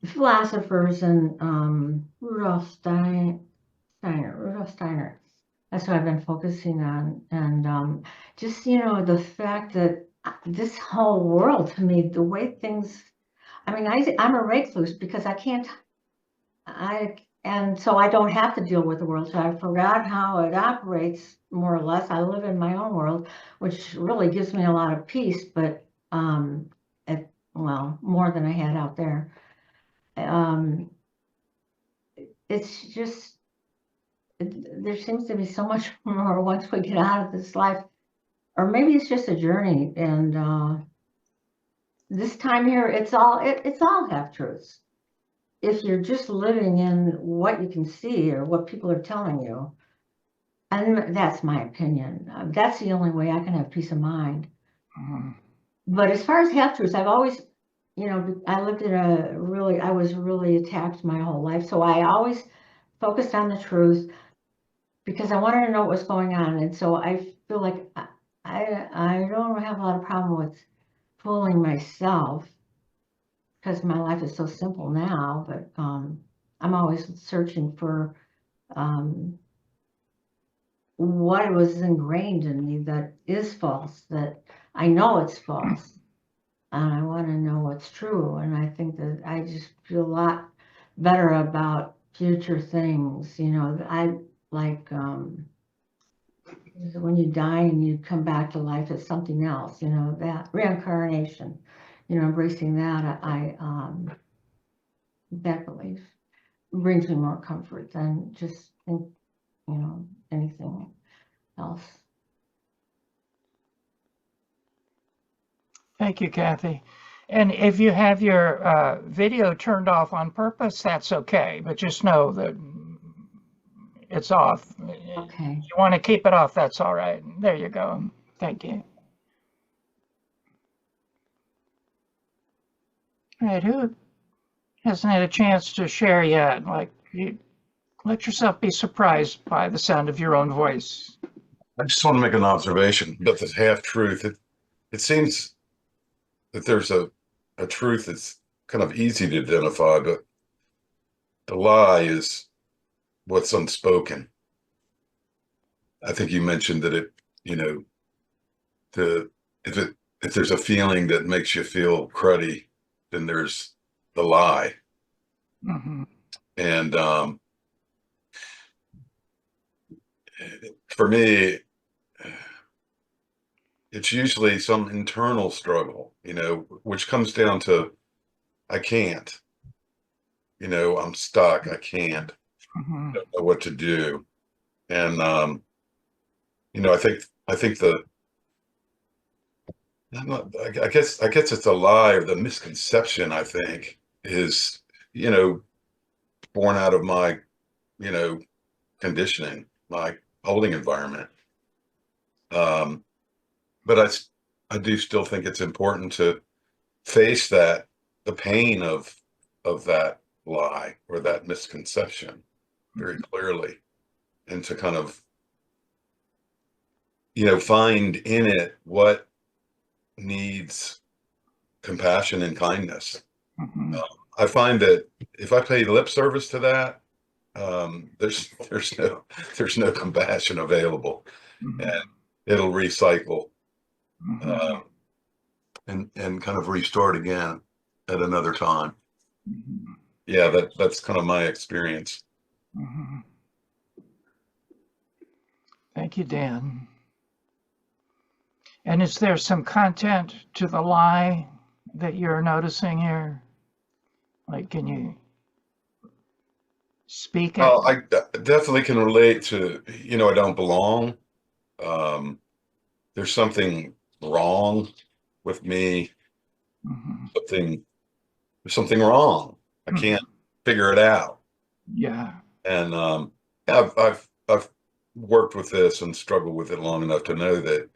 Philosophers and Rudolf Steiner. That's what I've been focusing on, and just the fact that this whole world, to me, the way things. I mean, I'm a recluse because and so I don't have to deal with the world. So I forgot how it operates, more or less. I live in my own world, which really gives me a lot of peace, but more than I had out there. It's just, there seems to be so much more once we get out of this life, or maybe it's just a journey. And this time here, it's all half-truths. If you're just living in what you can see or what people are telling you, and that's my opinion, that's the only way I can have peace of mind. But as far as half-truths, I've always, I lived in I was really attacked my whole life. So I always focused on the truth because I wanted to know what was going on. And so I feel like I don't have a lot of problem with fooling myself, because my life is so simple now, but I'm always searching for what was ingrained in me that is false, that I know it's false, and I want to know what's true. And I think that I just feel a lot better about future things. I like when you die and you come back to life as something else, you know, that reincarnation, you know, embracing that, that belief brings me more comfort than just think, you know, anything else. Thank you, Kathy. And if you have your video turned off on purpose, that's okay, but just know that it's off. Okay. If you want to keep it off, that's all right. There you go. Thank you. All right, who hasn't had a chance to share yet? Like, you let yourself be surprised by the sound of your own voice. I just want to make an observation about this half truth. It seems that there's a truth that's kind of easy to identify, but the lie is what's unspoken. I think you mentioned that it, you know, if there's a feeling that makes you feel cruddy, then there's the lie. Mm-hmm. And for me, it's usually some internal struggle, you know, which comes down to, I can't, you know, I'm stuck. I can't, Mm-hmm. I don't know what to do. And, you know, I think I guess it's a lie, or the misconception, I think, is, you know, born out of my, you know, conditioning, my holding environment. But I do still think it's important to face the pain of that lie or that misconception very clearly, and to kind of, you know, find in it what needs compassion and kindness. Mm-hmm. I find that if I pay lip service to that, there's no compassion available, Mm-hmm. and it'll recycle, Mm-hmm. and kind of restart again at another time. Mm-hmm. Yeah, that's kind of my experience. Mm-hmm. Thank you, Dan. And is there some content to the lie that you're noticing here? Like, can you speak it? Well, I definitely can relate to, you know, I don't belong. There's something wrong with me. Mm-hmm. There's something wrong. I can't figure it out. Yeah. And I've worked with this and struggled with it long enough to know that,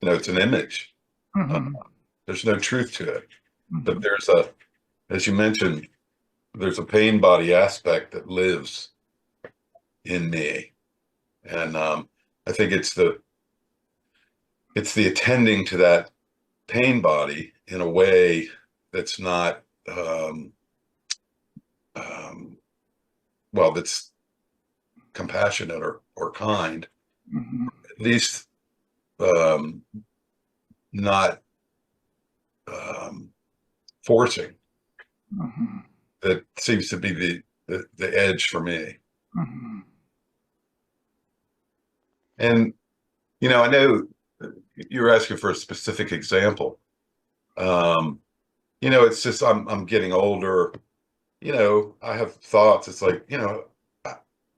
you know, it's an image. Mm-hmm. There's no truth to it. Mm-hmm. But as you mentioned, there's a pain body aspect that lives in me. And I think it's the attending to that pain body in a way that's not, well, that's compassionate or kind, Mm-hmm. at least not forcing. Mm-hmm. That seems to be the edge for me. Mm-hmm. And, you know, I know you were asking for a specific example. You know, it's just, I'm getting older, you know, I have thoughts. It's like, you know,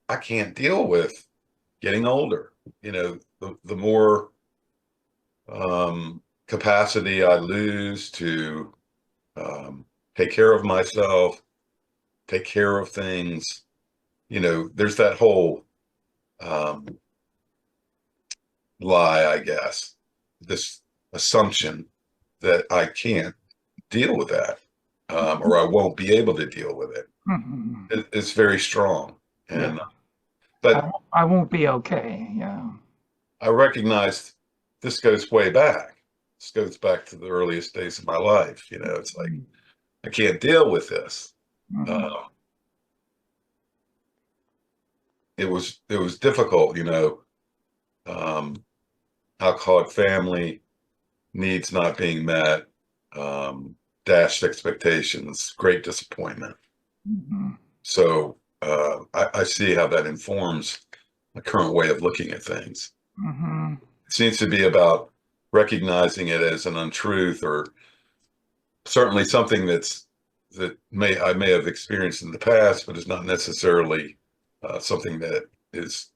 I can't deal with getting older. You know, the more capacity I lose to take care of myself, take care of things, you know, there's that whole lie, I guess, this assumption that I can't deal with that, or I won't be able to deal with it. Mm-hmm. It's very strong. And Yeah. but I won't be okay. Yeah. I recognized this goes way back. This goes back to the earliest days of my life. You know, it's like, I can't deal with this. Mm-hmm. It was difficult, you know, alcoholic family, needs not being met, dashed expectations, great disappointment. Mm-hmm. So I see how that informs my current way of looking at things. Mm-hmm. It seems to be about recognizing it as an untruth, or certainly something that I may have experienced in the past, but is not necessarily something that is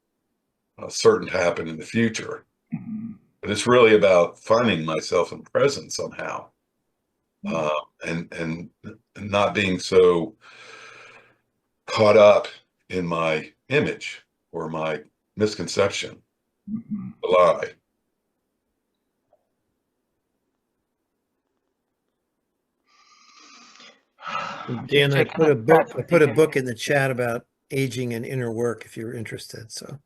certain to happen in the future. Mm-hmm. But it's really about finding myself in present somehow, and not being so caught up in my image or my misconception, Mm-hmm. the lie. Dan, I Taking put a a book. breath I with put a you. book in the chat about aging and inner work. If you're interested, so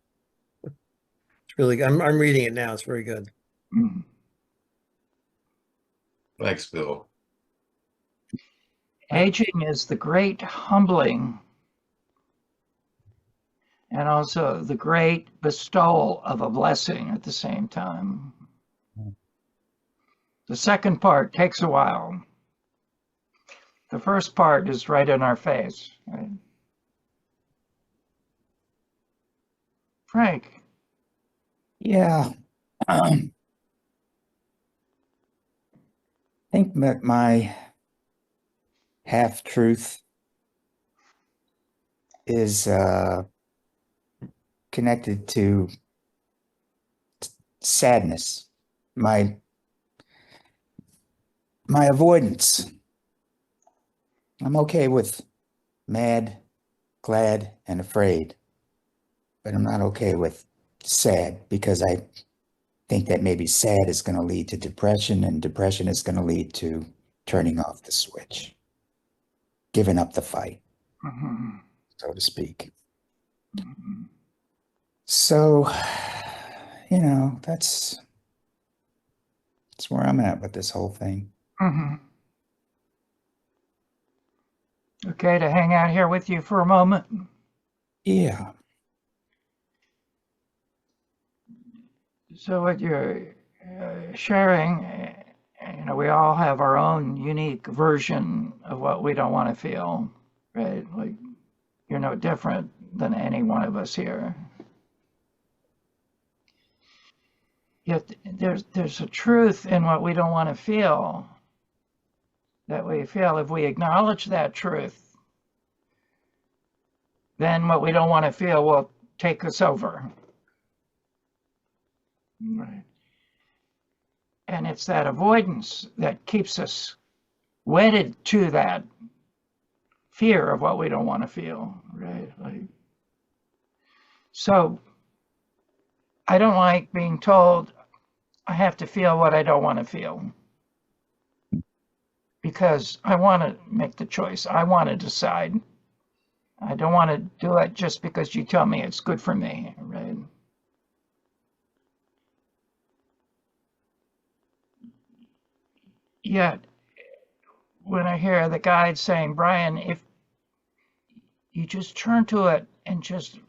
it's really. I'm reading it now. It's very good. Mm-hmm. Thanks, Bill. Aging is the great humbling and also the great bestowal of a blessing at the same time. The second part takes a while. The first part is right in our face. Right? Frank. Yeah. I think that my half truth is connected to sadness, my avoidance. I'm okay with mad, glad, and afraid, but I'm not okay with sad, because I think that maybe sad is going to lead to depression, and depression is going to lead to turning off the switch, giving up the fight, Mm-hmm. so to speak. Mm-hmm. So, that's where I'm at with this whole thing. Mm-hmm. Okay to hang out here with you for a moment? Yeah. So what you're sharing, we all have our own unique version of what we don't want to feel, right? Like you're no different than any one of us here. Yet there's a truth in what we don't want to feel, that we feel if we acknowledge that truth, then what we don't want to feel will take us over. Right. And it's that avoidance that keeps us wedded to that fear of what we don't want to feel, right? So I don't like being told I have to feel what I don't want to feel, because I want to make the choice. I want to decide. I don't want to do it just because you tell me it's good for me, right? Yet, when I hear the guide saying, Brian, if you just turn to it and just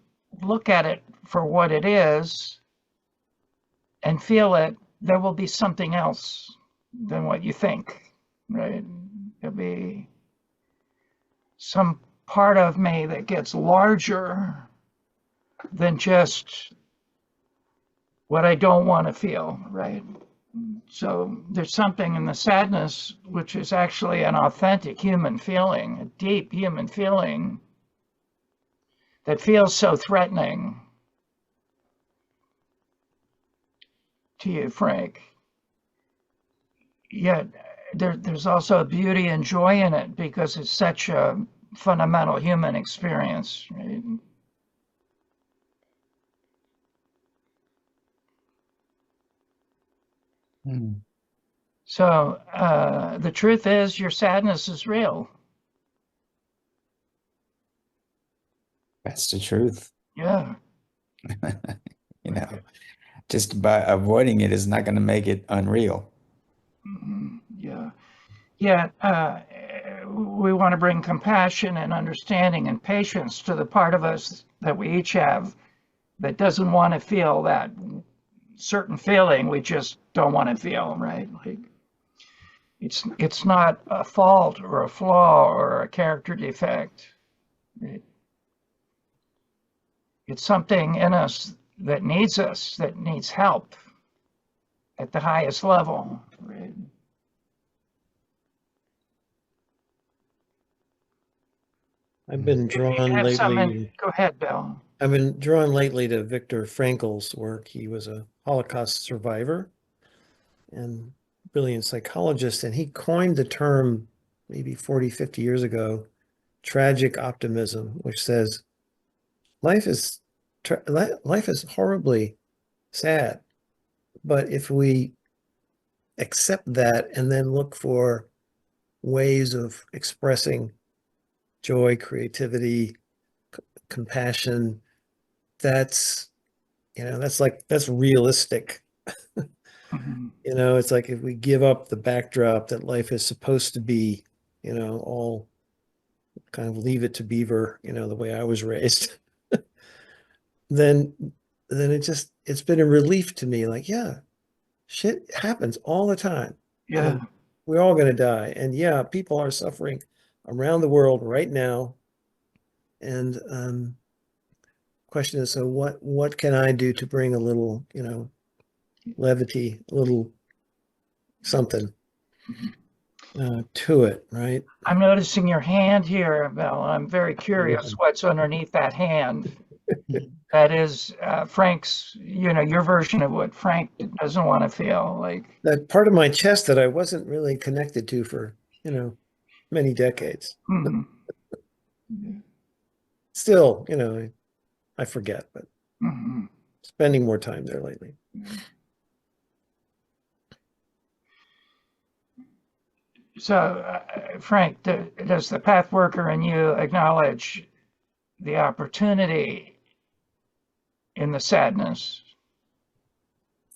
look at it for what it is and feel it, there will be something else than what you think, right? There'll be some part of me that gets larger than just what I don't want to feel, right? So there's something in the sadness, which is actually an authentic human feeling, a deep human feeling that feels so threatening to you, Frank. Yet there's also a beauty and joy in it because it's such a fundamental human experience, right? So the truth is your sadness is real. That's the truth. Yeah. Just by avoiding it is not going to make it unreal. Mm-hmm. Yeah. Yeah. We want to bring compassion and understanding and patience to the part of us that we each have that doesn't want to feel that certain feeling we just don't want to feel, right? Like it's not a fault or a flaw or a character defect. It's something in us that needs us, that needs help at the highest level. Right? I've been If you drawn have lately. go ahead, Bill. I've been drawn lately to Viktor Frankl's work. He was a Holocaust survivor and brilliant psychologist, and he coined the term maybe 40, 50 years ago, tragic optimism, which says life is horribly sad, but if we accept that and then look for ways of expressing joy, creativity, compassion, that's that's realistic. Mm-hmm. It's like if we give up the backdrop that life is supposed to be, all kind of leave it to beaver, the way I was raised, then it's been a relief to me. Like, yeah, shit happens all the time. Yeah. We're all going to die. And yeah, people are suffering around the world right now. And question is, so what can I do to bring a little, levity, a little something to it, right? I'm noticing your hand here, Bill. I'm very curious what's underneath that hand. That is Frank's, your version of what Frank doesn't want to feel like. That part of my chest that I wasn't really connected to for, many decades. Mm-hmm. Still, I forget, but Mm-hmm. spending more time there lately. So, Frank, does the path worker in you acknowledge the opportunity in the sadness?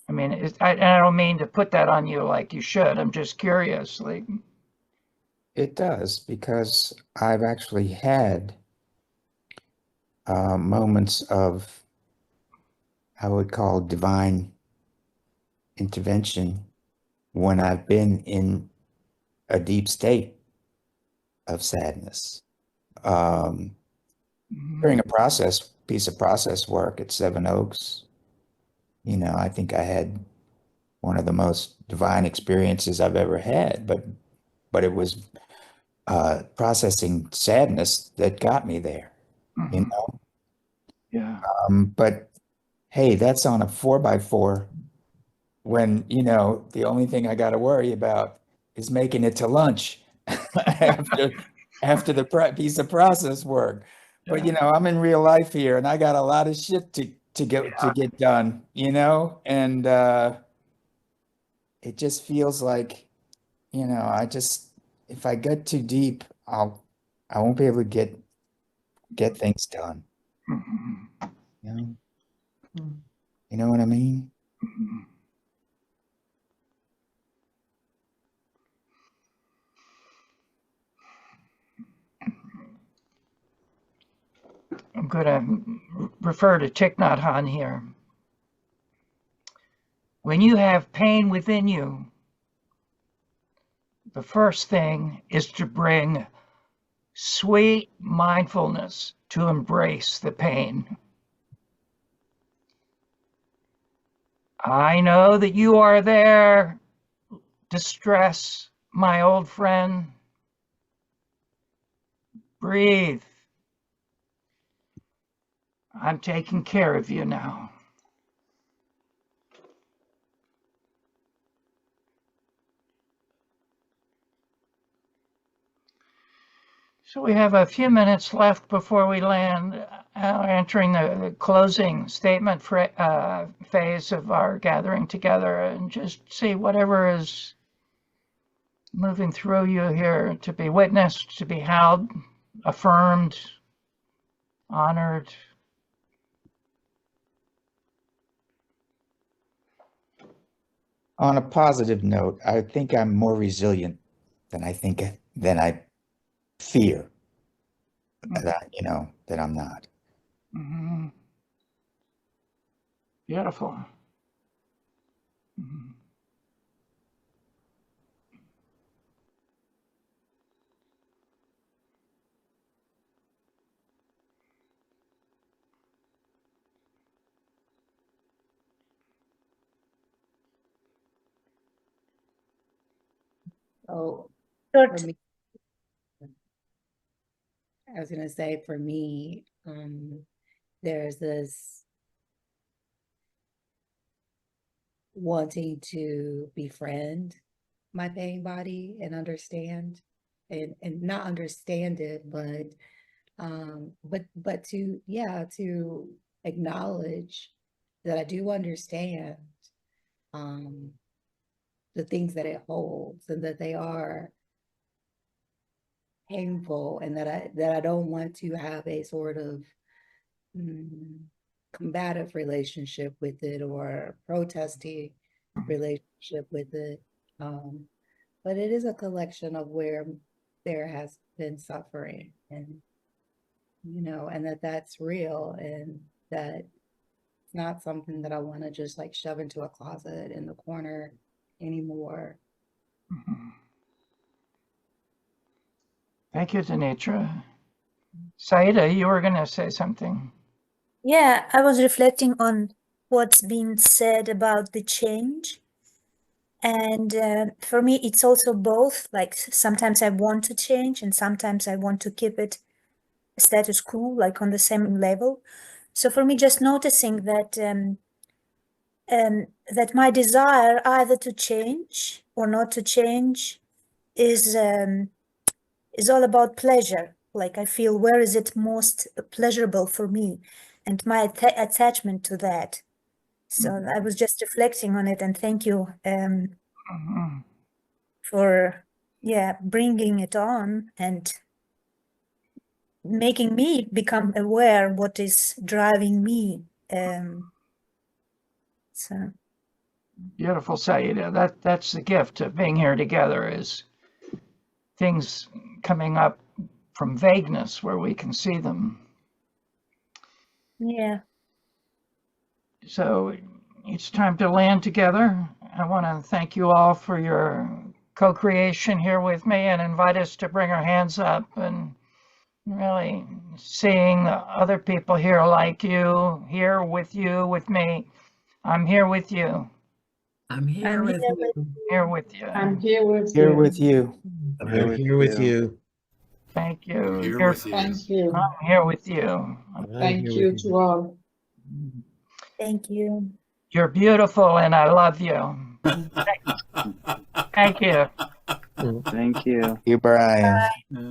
I mean, I don't mean to put that on you like you should. I'm just curious. Like, It does, because I've actually had moments of, I would call, divine intervention when I've been in a deep state of sadness. During a piece of process work at Seven Oaks, I think I had one of the most divine experiences I've ever had, but it was processing sadness that got me there, Yeah. But hey, that's on a 4x4 when, the only thing I got to worry about is making it to lunch after the piece of process work. But, I'm in real life here and I got a lot of shit to get done, and it just feels like, if I get too deep, I won't be able to get things done. You know what I mean? I'm going to refer to Thich Nhat Hanh here. When you have pain within you, the first thing is to bring sweet mindfulness to embrace the pain. I know that you are there, distress, my old friend. Breathe. I'm taking care of you now. So we have a few minutes left before we land, entering the closing statement phase of our gathering together, and just see whatever is moving through you here to be witnessed, to be held, affirmed, honored. On a positive note, I think I'm more resilient than I fear that I'm not. Mm-hmm. Beautiful. Mm-hmm. So Short. for me, I was gonna say for me, there's this wanting to befriend my pain body and understand and not understand it, but to acknowledge that I do understand the things that it holds and that they are painful, and that I don't want to have a sort of combative relationship with it or protesting relationship with it. But it is a collection of where there has been suffering, and and that's real, and that it's not something that I want to just like shove into a closet in the corner anymore. Mhm. Thank you, Denitra. Saida, you were going to say something. Yeah, I was reflecting on what's been said about the change. And for me, it's also both. Like sometimes I want to change and sometimes I want to keep it status quo, like on the same level. So for me, just noticing that that my desire either to change or not to change is all about pleasure. Like I feel, where is it most pleasurable for me, and my attachment to that. So I was just reflecting on it, and thank you for bringing it on and making me become aware what is driving me. So Beautiful, Saida. That's the gift of being here together, is things coming up from vagueness where we can see them. yeah. So it's time to land together. I want to thank you all for your co-creation here with me, and invite us to bring our hands up, and really seeing other people here like you, here with you, with me. I'm here with you. I'm here I'm with here with you. Here with you. I'm here with Here you. with you. I'm I'm here with you. Thank you. Here You're- with you. Thank you. I'm here with you. I'm Thank here you with to all. thank you. You're beautiful and I love you. Thank you. you. Thank you. You, Brian. Uh,